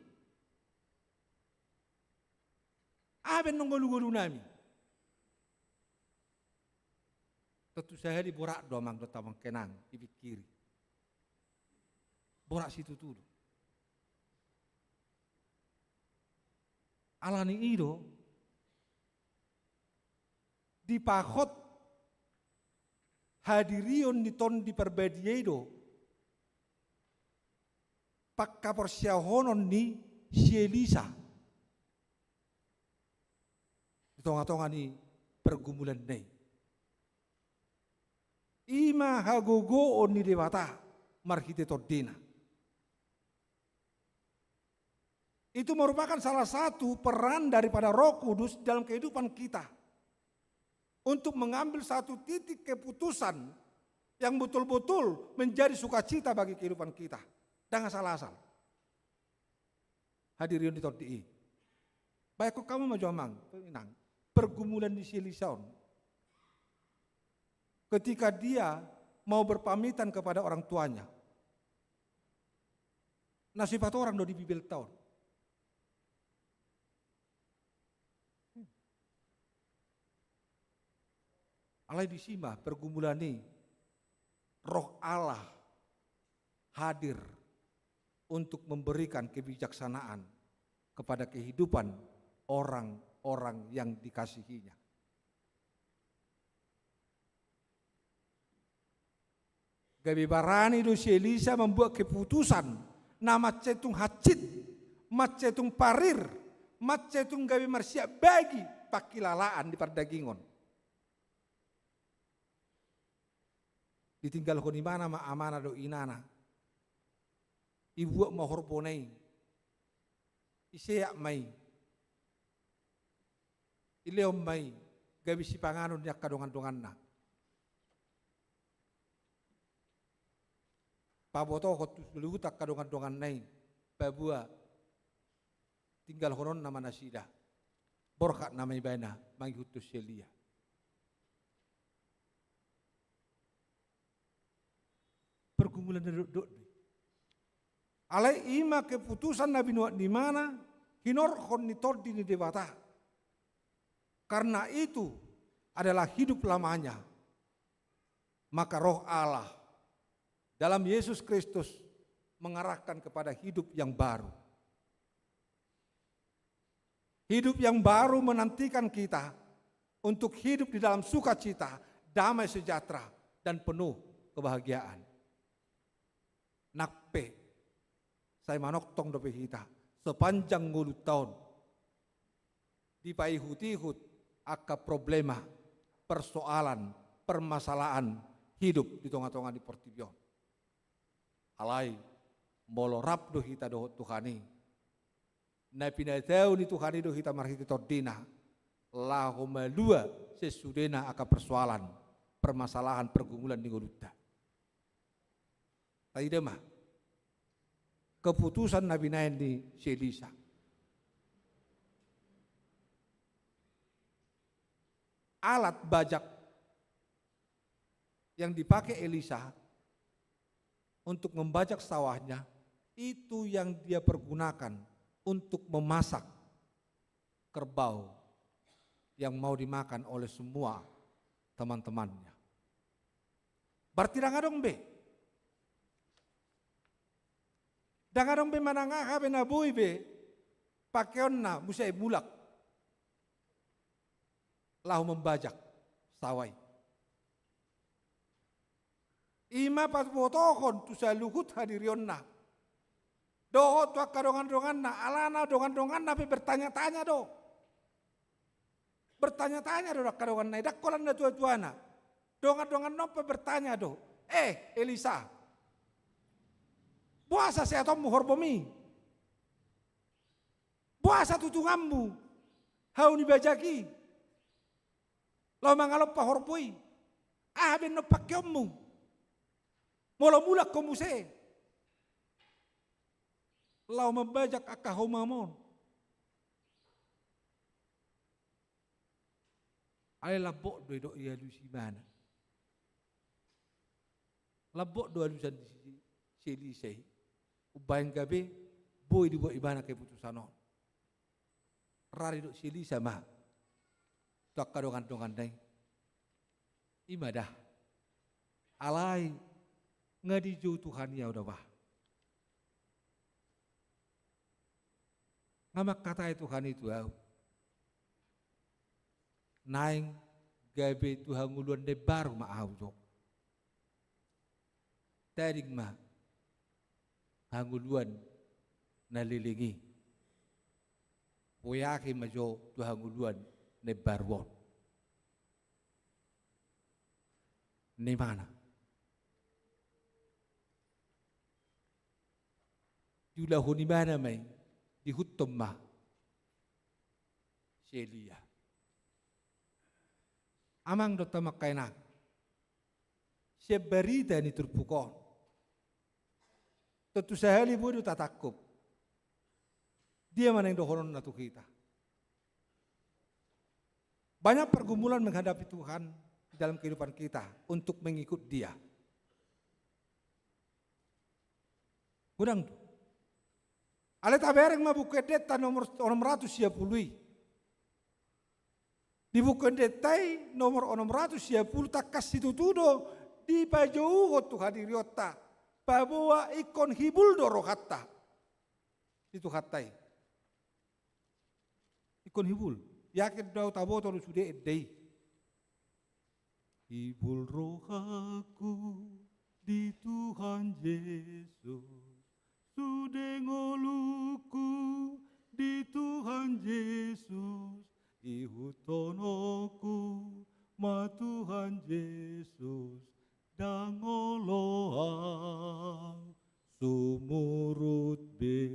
Aben nongolu-golu nami. Tentu saya di borak domang do tamang kenang ibit kiri. Borak situ tuh. Alani ido dipakot hadirion di ton di perbediedo pak kapor siahonon ni si Elisa. Di tonga-tonga ni pergumulan nei. Ima hagogo on ni dewata marhite tordina. Itu merupakan salah satu peran daripada Roh Kudus dalam kehidupan kita. Untuk mengambil satu titik keputusan yang betul-betul menjadi sukacita bagi kehidupan kita. Jangan salah asal. Hadirin di tordi. Baik kok kamu maju amang, penginang. Pergumulan di Silisaun. Ketika dia mau berpamitan kepada orang tuanya. Nasib orang do di Bibel tahun. Alai disima pergumulan ini Roh Allah hadir untuk memberikan kebijaksanaan kepada kehidupan orang-orang yang dikasihinya. Gabi barani do si Elisa membuat keputusan nama cetung hacit, mat cetung parir, mat cetung gabi marsia bagi pakilalaan di perdagingon. Ditinggal ko ni mana ma amana do inana. Ibu mau horponai. Iseak mai. Ileom mai. Gabi si panganon yak kadongan-dongan na. Paboto ko lutak kadongan-dongan nai. Babua. Tinggal konon nama nasida. Borkat nama ibana. Manghutus selia. Pergumulan duduk. Alai ima keputusan Nabi Nuh di mana hinorkon nitor di dewata. Karena itu adalah hidup lamanya. Maka Roh Allah dalam Yesus Kristus mengarahkan kepada hidup yang baru. Hidup yang baru menantikan kita untuk hidup di dalam sukacita, damai sejahtera dan penuh kebahagiaan. Nakpe, saya manoktong dope kita sepanjang 10 tahun. Di paihut-ihut aka problema, persoalan, permasalahan hidup di tengah-tengah di Portibion. Alai, molorap do kita do Tuhani. Na pinatau ni Tuhani do kita marhiti tordina. Lahoma dua sesudena aka persoalan, permasalahan, pergumulan di Goluta. Tadi demah keputusan Nabi Nain di Elisa. Alat bajak yang dipakai Elisa untuk membajak sawahnya itu yang dia pergunakan untuk memasak kerbau yang mau dimakan oleh semua teman-temannya. Berarti dong be. Dangarong be manangaka be nabuy be pakeon na musay bulak lahu membajak saway. Ima pas fotohon tu saluhut hadirionna. Doho tu kadongan-dongan na alana dongan-dongan napi bertanya-tanya do. Bertanya-tanya do kadongan na dakkolan na tua-tuana. Dongan-dongan nopo bertanya do. Elisa. Puasa saya tomu horbomi. Puasa tutungammu. Hau ni bajaki. Lau mangalop pa horpoi. Ben no pakyommu. Mula-mula komuse. Lau membajak akahomamon. Ale labok do iya lusi mana. Labok do alusan di seli sei. Ubayan gabe boy di ibana keputusan on. Rari do seli sama. Tak kadongan-dongan dai. Imadah. Alai ngadijo Tuhan ya udah bah. Ngamak kata Tuhan itu naing gabe Tuhan nguluan de baru maau jok. Taring ma hanguluan nalilingi. Poyaki majo Tuhan nguluan ne barwon. Ni mana? Jula huni mana mai? Di hutom ma Celia. Amang dota makaina. Siya berita ni terpukau. Tentu sehali bodoh tak takut. Dia mana yang dohoron natu kita. Banyak pergumulan menghadapi Tuhan dalam kehidupan kita untuk mengikut Dia. Kurang tuh. Ale tabereng ma buku deta nomor 610. Di buku detai nomor 610 takas itu tudo di bajou Tuhan diriota. Bawa ikon hibul doro hatta. Itu hatai. Ikon hibul. Yakin dau tabo tolu sudah edai. Hibul rohaku di Tuhan Yesus. Sudah ngoluku di Tuhan Yesus, ihutonoku ma Tuhan Yesus, dangoloa sumurut be.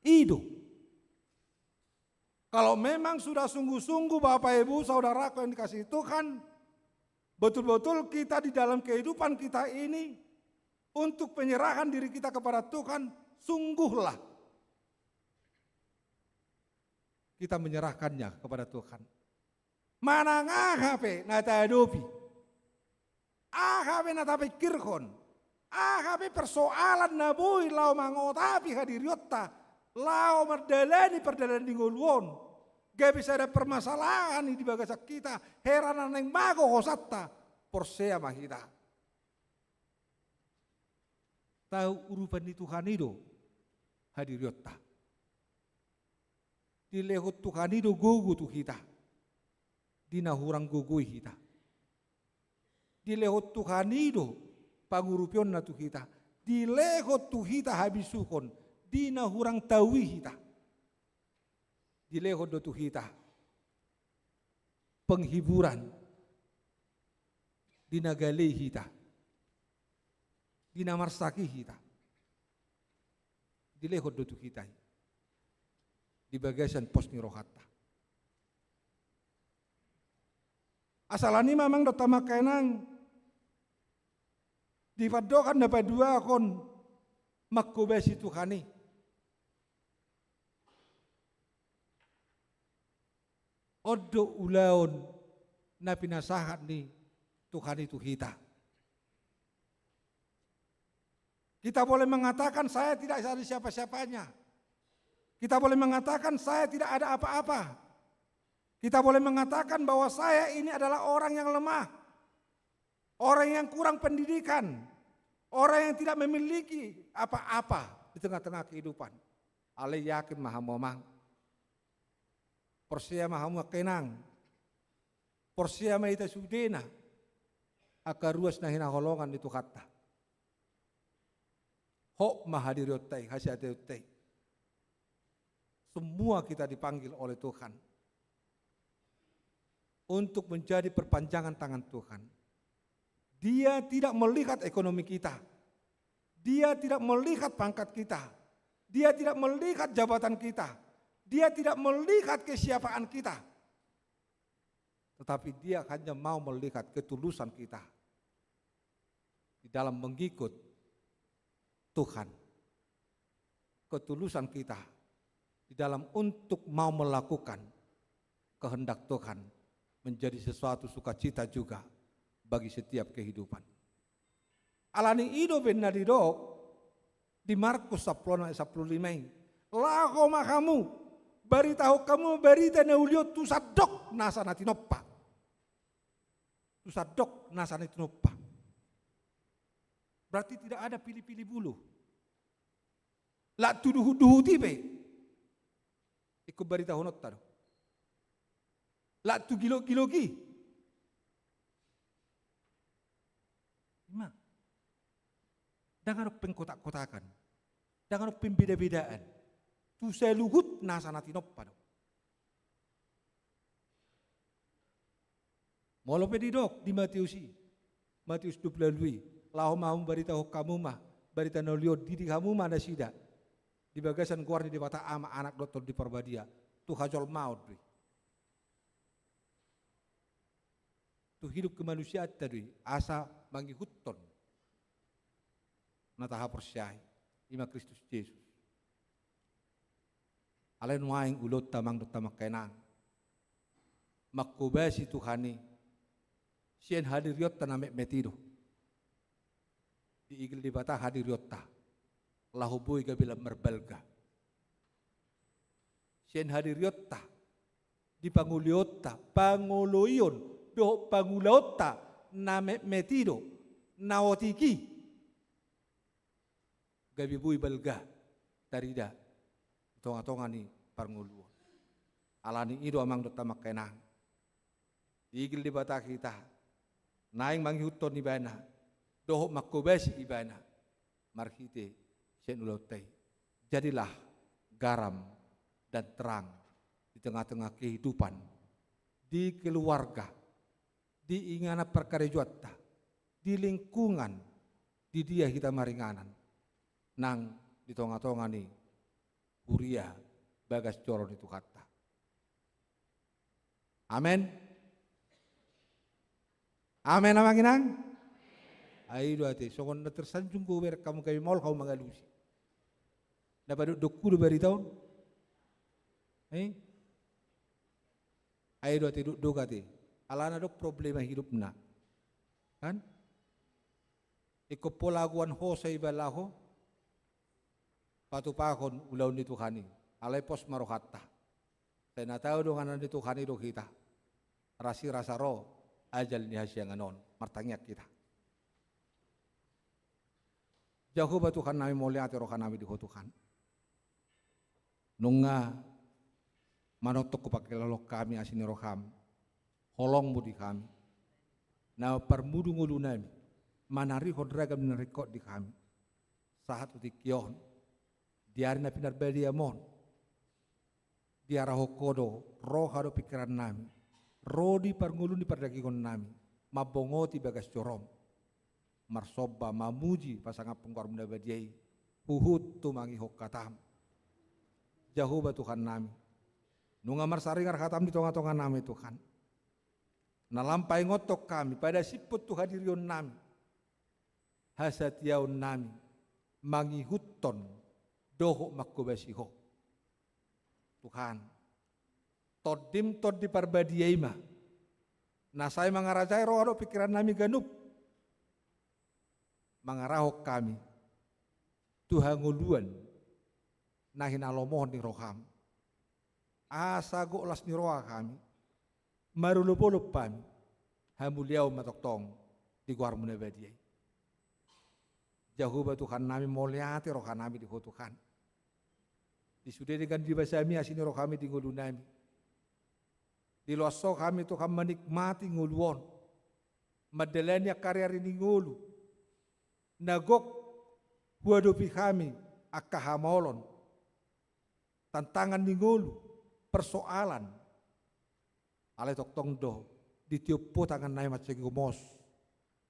Itu. Kalau memang sudah sungguh-sungguh Bapak Ibu Saudaraku yang dikasihi Tuhan, betul-betul kita di dalam kehidupan kita ini, untuk penyerahan diri kita kepada Tuhan, sungguhlah kita menyerahkannya kepada Tuhan. Mana ngahape nata adopi, ahape nata pikirkon, ahape persoalan nabui lau mangotapi hadiriota, lau merdalani perdalan di nguluon, gak bisa ada permasalahan di bagasak kita, heranan yang mago hosatta, porsea mahita. Tahu urupan di Tuhan itu hadiriota. Dilehut Tuhan itu gugu tu kita. Dina hurang gugui kita. Dilehut Tuhan itu pangurupion na tu kita. Dilehut tu kita habisukon. Dina hurang tawi kita. Dilehut do tu kita. Penghiburan. Dina galei kita. Dinamarsaki kita. Dilehot do tu kita. Di bagasan pos ni rohata. Asalani memang do tamakenang dipadokan dapat dua kon makubesi Tuhani. Odo ulaon na pinasahat ni Tuhan itu kita. Kita boleh mengatakan saya tidak ada siapa-siapanya. Kita boleh mengatakan saya tidak ada apa-apa. Kita boleh mengatakan bahwa saya ini adalah orang yang lemah. Orang yang kurang pendidikan. Orang yang tidak memiliki apa-apa di tengah-tengah kehidupan. Ale yakin maha momang. Porsia maha kenang. Porsia maha ita sudena. akaruas na hinaholongan itu kata. Hok mahadiriotay, hasiatayotay. Semua kita dipanggil oleh Tuhan untuk menjadi perpanjangan tangan Tuhan. Dia tidak melihat ekonomi kita. Dia tidak melihat pangkat kita. Dia tidak melihat jabatan kita. Dia tidak melihat kesiapaan kita. Tetapi dia hanya mau melihat ketulusan kita di dalam mengikut Tuhan. Ketulusan kita di dalam untuk mau melakukan kehendak Tuhan menjadi sesuatu sukacita juga bagi setiap kehidupan. Alani ido benadidok di Markus 10 ayat 15. Laho makamu beritahu kamu berita neulio tusadok nasana tinoppa. Tusadok nasana tinoppa. Berarti tidak ada pilih-pilih bulu. La tuduhu-duhu tipe. Iku berita honot tado. La tu gilo-gilogi. Memang. Jangan pengkotak-kotakan. Jangan pembeda-bedaan. Tu saya luhut nasana tinoppa. Molo pedidok di Matius 22. Lahu mahum beritahu kamu mah. Berita nolio didik kamu mah ada sida. Di bagasan keluar di mata ama anak dokter di Parbadia. Tu hajol maut. Tu hidup kemanusiaan tadi. Asa mangi huton. Nataha persyai. Ima Kristus Yesus. Alain waing ulot tamang tamak kenang. Makubasi Tuhani. Sien hadir yotta namek metido. Di igil di bata hadir yotta. Lahubui kabila merbalga. Sien hadir yotta. Di panguliota. Panguloyon. Do pangulota. Namek metido. Nawotiki. Gabi bui balga. Tarida. Tonga-tonga ni parnguluan. Alani ido amang dotamak kenang. Igil di bata kita. Naing manghuton ibana. Dohok makobesi ibana. Marhite senulotai. Jadilah garam dan terang di tengah-tengah kehidupan. Di keluarga. Di ingana perkarejuatta. Di lingkungan. Di dia kita maringanan. Nang di tonga-tonga ni. Huria bagas coron itu kata. Amin. Amin amanginang. Ayo ate songon na tersanjung ko ber kamu kami mall kau magalusi. Dapat dokku do bari tahun. Ayo ate do kate. Alana dok problema hidup na. Kan? Iko polaguan ho sa ibalaho. Patupakon ulaw ni Tuhani. Alay pos marohatta. Saya na tahu dengan ni Tuhani do kita. Rasi rasa ro ajal ni hasyang anon. Martangyak kita. Jauh ba Tuhan nami mulia ati rohan nami diho Tuhan. Nunga manotok ko pakilalok kami asini roham. Holong mo di kami. Na permudu ngulu nami. Manari hodragam narikot di kami. Sahat utik yon. Diari na pinarbeli amon. Diara hokodo, roh hado pikiran nami. Rodi parngulu ni pardagigon nami. Mabongoti bagas corom. Marsoba mamuji pasangan pengkor mendabadiai. Puhut tumangi hokatam. Jauh ba Tuhan nami. Nunga marsaringar katam di tonga-tonga nami Tuhan. Nalampai ngotok kami pada siput Tuhan dirion nami. Hasatiaun nami. Mangihuton. Doho makubasiho. Tuhan. Todim tod di parbadiai mah. Nasai mangarajai roh pikiran nami ganup. Mangarahok kami. Tuhan nguluan. Nahin alomohon ni roham. Asa go'las ni roha kami. Marulupulup kami. Hamuliaw matoktong. Di guar munabadiai. Jauh ba Tuhan nami moliati roh nami di Tuhan. Disudah dengan dibasami asini roh kami di ngulu nami. Di loso kami Tuhan menikmati nguluan. Madalanya karya riningulu. Nagok huadopi kami akahamolon. Tantangan ningulu. Persoalan. Alay toktong do. Ditiopo tangan nai matsegomos.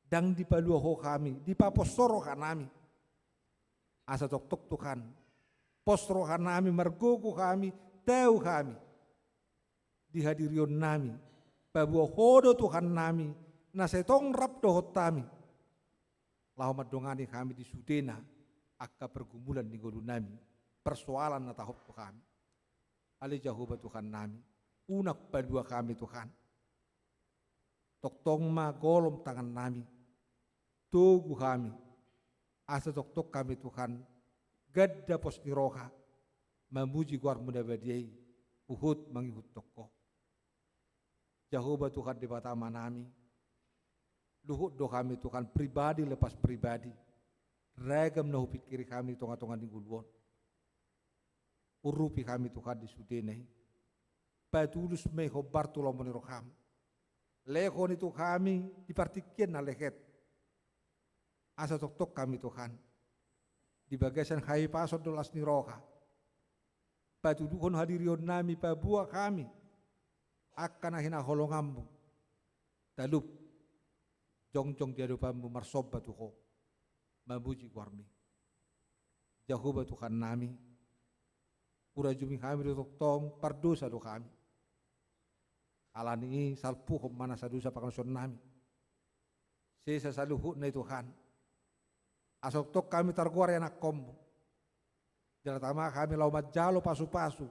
Dang dipaluho kami. Dipaposoro kanami. Asa tok Tuhan. Posro kanami. Margogo kami. Teu kami. Dihadirion nami. Babuo hodo Tuhan nami. Nasetong rap dohot kami. Lau madongani kami di Sudena. Akka pergumulan di golu nami. Persoalan na tahop kami. Ali Jehovah Tuhan nami. Unak padua kami Tuhan. Toktong ma golom tangan nami. Tugu kami. Asa tok kami Tuhan. Gadda pos niroha. Memuji guar muda badiai. Uhud mangihut toko. Jehovah Tuhan di batama nami. Luhut do kami Tuhan pribadi lepas pribadi. Ragam nahu pikiri kami tonga-tonga di guluan. Urupi kami Tuhan di Sudenai. Patulus meho bartulo moniroham. Lehon itu kami dipartikian na lehet. Asa tok kami Tuhan. Di bagasan hai pasod dolas niroha. Patuluhon hadirion nami pabua kami. Akan ahina holongammu. Talup. Jong-jong diadupammu marsoba tuho. Mabuji warmi. Jehovah Tuhan nami. Ura jumi kami doktong pardosa do kami. Alani salpuhom mana sadusa pakanson nami. Sesa saluhut na Tuhan. Asok tok kami targuar anak kombo. Jalan tama kami laumat jalo pasu-pasu.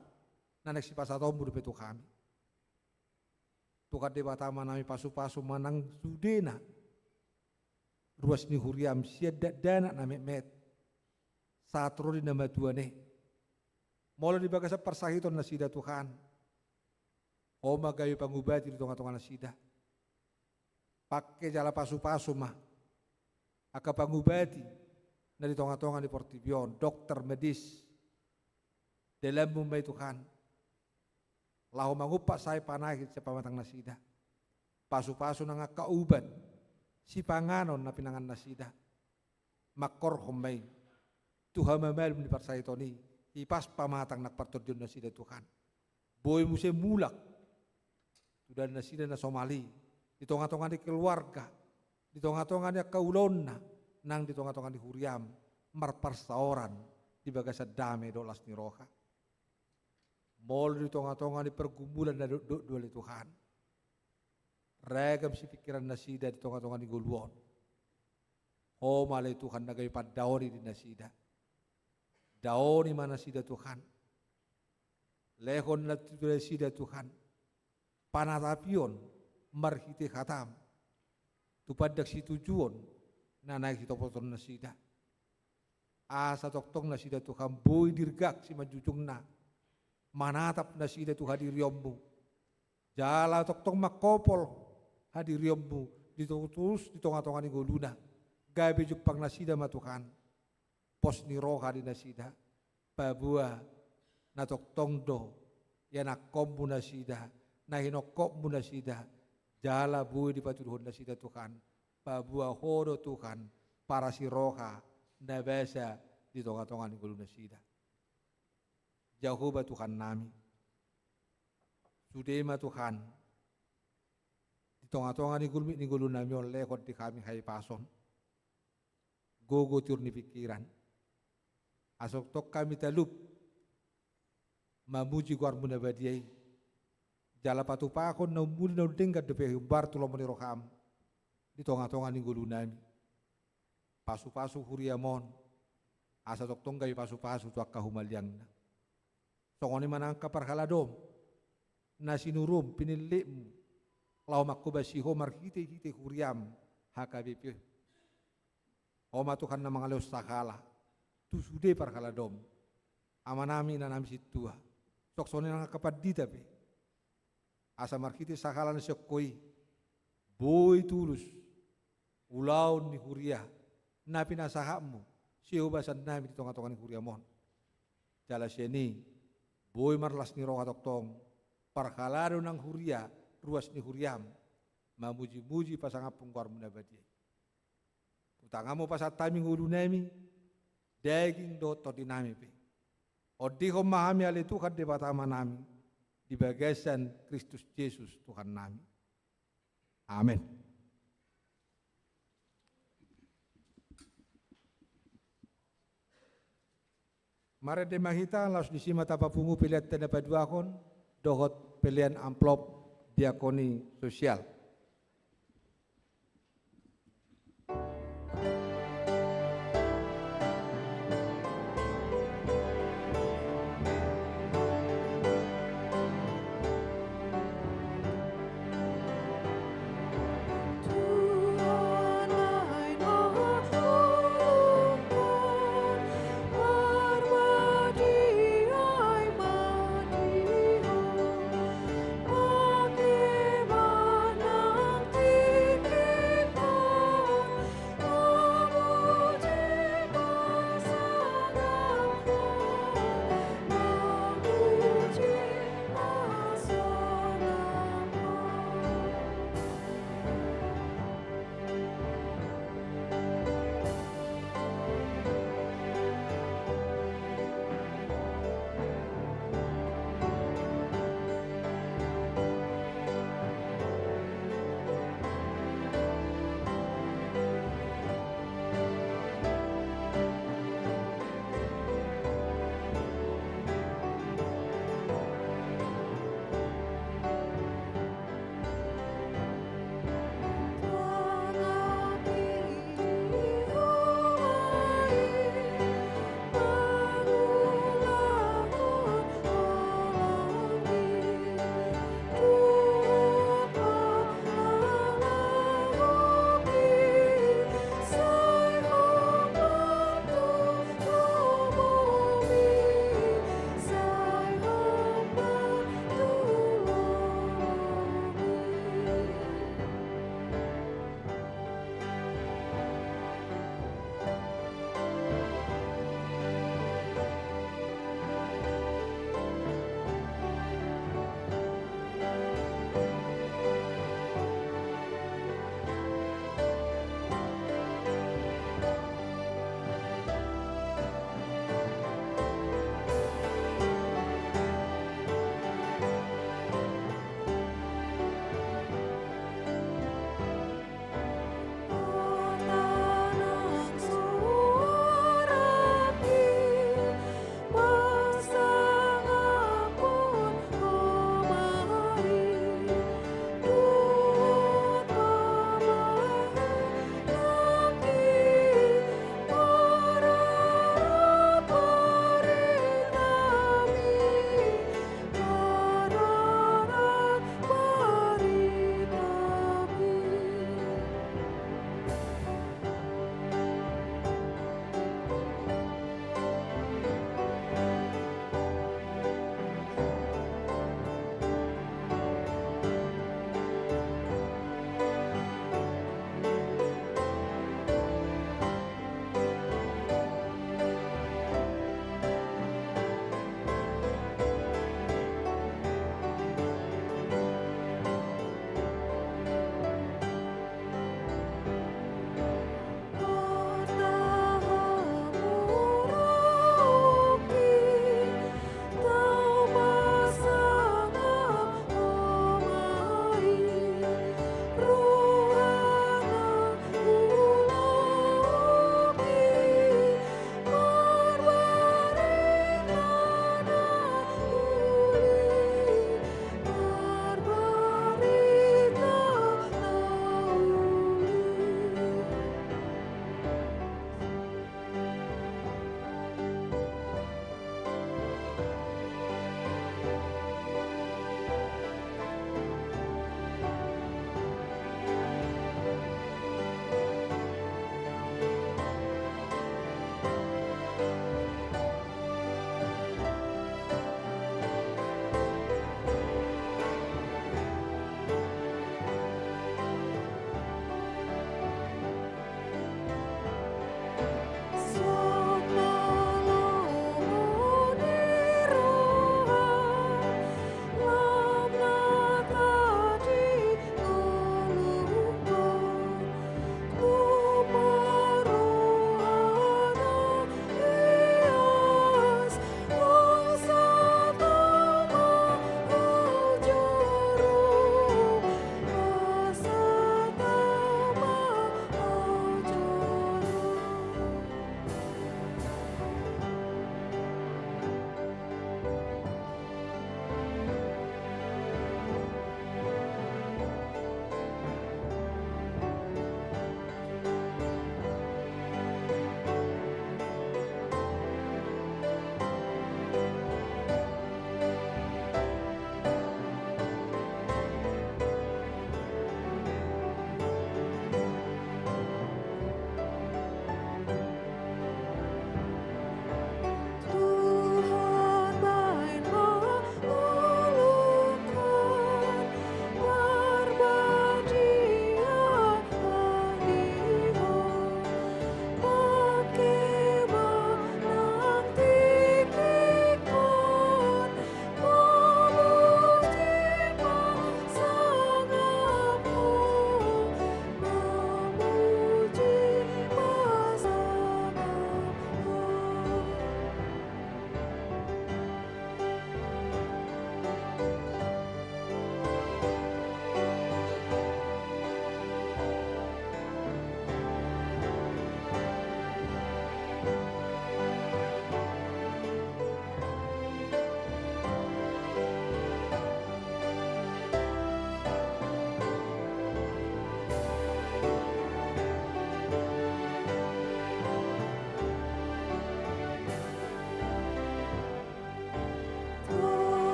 Nanek si pasatombu dupetu kami. Tukat de batama nami pasu-pasu manang Sudena. Ruas ni huriam siada dana na met. Saat rodi nama tuane. Mula di bagasa persahiton na sida Tuhan. Oma gayu pangubati di tonga-tonga na sida. Pakai jala pasu-pasu mah. Aka pangubati na di tonga-tonga di Portibion. Dokter medis. Dalam Mumbai Tuhan. Lahu mangupak saya panahit sa pamatang nasida. Pasu-pasu na nga kauban. Si panganon na pinangan nasida. Makor humay. Tuhan mamalum di parsahitoni. Ipas pamatang nakpartodyon nasida Tuhan. Boy musim mulak. Sudah nasida na Somali. Di tonga-tonga di keluarga. Di tonga-tonga di kaulon na. Nang di tonga-tonga di huriam. Marparsaoran. Di bagasa dame dolas ni roha. Mol di tonga-tonga di pergumulan na dua Tuhan. Regam si pikiran nasida di tonga-tonga di guluon. Oh malay Tuhan nagay padaoni di nasida. Daoni mana sida Tuhan. Lehon na tutulah sida Tuhan. Panatapion marhite khatam. Tupadak si tujuan na naik si topoton na sida. Asa toktong na sida Tuhan boy dirgak si majujung na. Manatap na sida tu hadiriyommu. Jala toktong makopol hadiriyommu. Ditutus di tonga-tonga ni goluna. Gabi jupang na sida matukan. Pos ni roha di nasida. Babua na toktong do. Yanakom mu nasida. Nahinokop mu nasida. Jala buhi di patuduhon nasida Tuhan. Babua hodo Tuhan. Para si roha. Nabasa di tonga-tonga ni goluna sida. Jehovah Tuhan nami. Sudema Tuhan. Di tonga-tonga ni gulu nami on lekot di kami hai pason. Gogo tur ni pikiran. Asok tok kami talup. Mamuji guar muna badiai. Jala patu pakon na umuli na udengkat depe humbar tulong meniroham. Di tonga-tonga ni gulu nami. Pasu-pasu huriamon. Asa tok tong kami pasu-pasu tu akka humaliang na. Songoni manang kaparhaladom. Nasinurum pinilikmu. Lau makubasiho marhite-hite huriam. HKBP. Oma Tuhan na mga leos sakala. Tusude parhaladom. Amanami na nami situa. Soksoni nga kapadita pe. Asa marhite sakala na siyokoi. Boy tulus. Ulaw ni huria. Na pinasaham mo. Siyo basan namin di tonga-tonga ni huria mon. Jala siya ni. Boy marlas ni roha toktong. Parhalado ng huria. Ruas ni huriam. mamuji-muji pasang apung kuar mundabadi. Utangamu pasat tami ngulunemi, daging do todinami pe. Odi ko mahami ali Tuhan di batama nami, di bagasan Kristus Yesus Tuhan nami. Amin. Mare de mahita laus disima tapapungu pilihan tanda paduakon, dohot pilihan amplop diakoni sosial. Bagaimana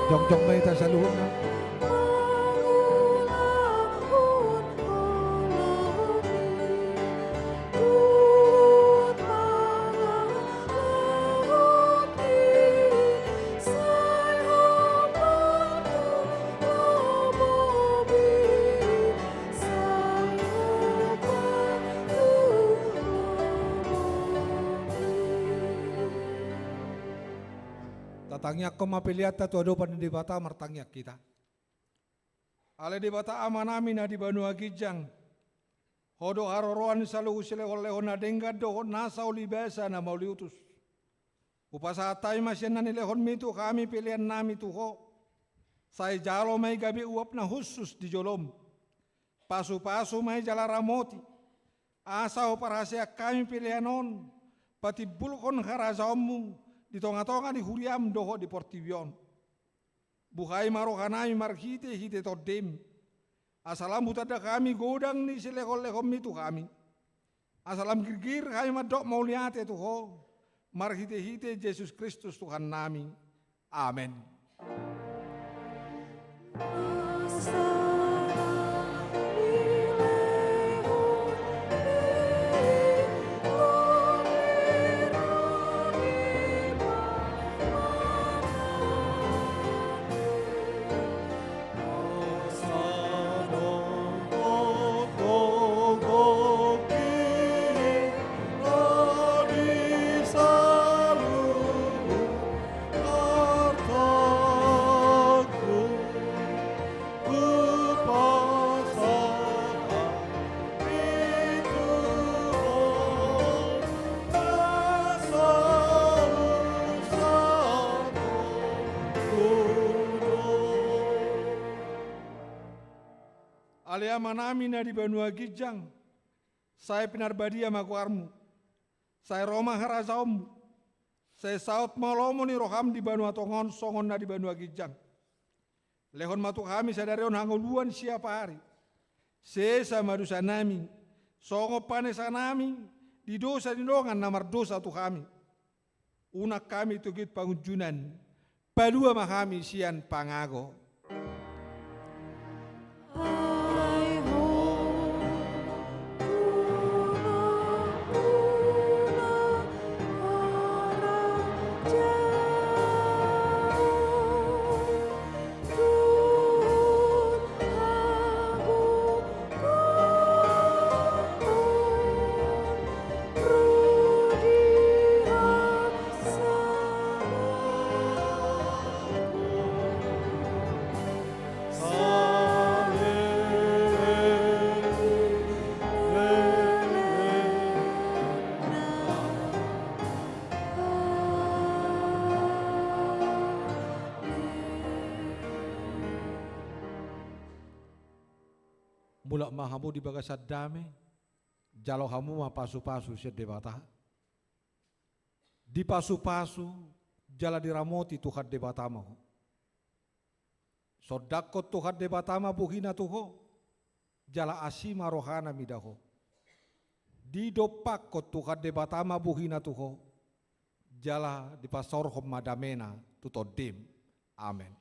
Jong-jong may ta sa luhod na. Tatangyak ko mapiliat ta tuado pan di bata martangyak kita. Ale di bata amanami na di Banua Gijang. Hodo aroroan salu usile oleh na denggad do nasa uli besa na mauliutus. Upasatay masyan na nilehon mitu kami pilihan nami tuho. Say jalo may gabi uap na husus di jolom. Pasu-pasu may jala ramoti. Asaw parasya kami pilihan on. Pati bulkon harazamu. Di tonga-tonga di huriam doho di Portivion. Buhay marokanami marhite hite todem. Asalam butada kami godang ni silekol-lekom itu kami. Asalam girgir kami madok mauliate tuho. Marhite hite Yesus Kristus Tuhan nami. Amin. Aliama nami na di Banua Gijang, saya pinarbadia makuarmu, saya Roma harazaum, saya saut malomo ni roham di Banua Tongon songon na di Banua Gijang. Lehon matu kami sadarion hanguluan siapa hari, sesa madusa nami, songo panesa nami, di dosa di dongan namar dosa tu kami. Unak kami tugit pangunjunan, padua mahami sian pangago. Mulak mahamu di bagasad dame, jalo hamu ma pasu-pasu siya debata. Di pasu-pasu, jala diramoti Tuhan debata mo. Sodakot Tuhan debata ma buhina tuho, jala asima rohana midaho. Di dopakot Tuhan debata ma buhina tuho, jala di pasorhom madamena tutodim. Amen.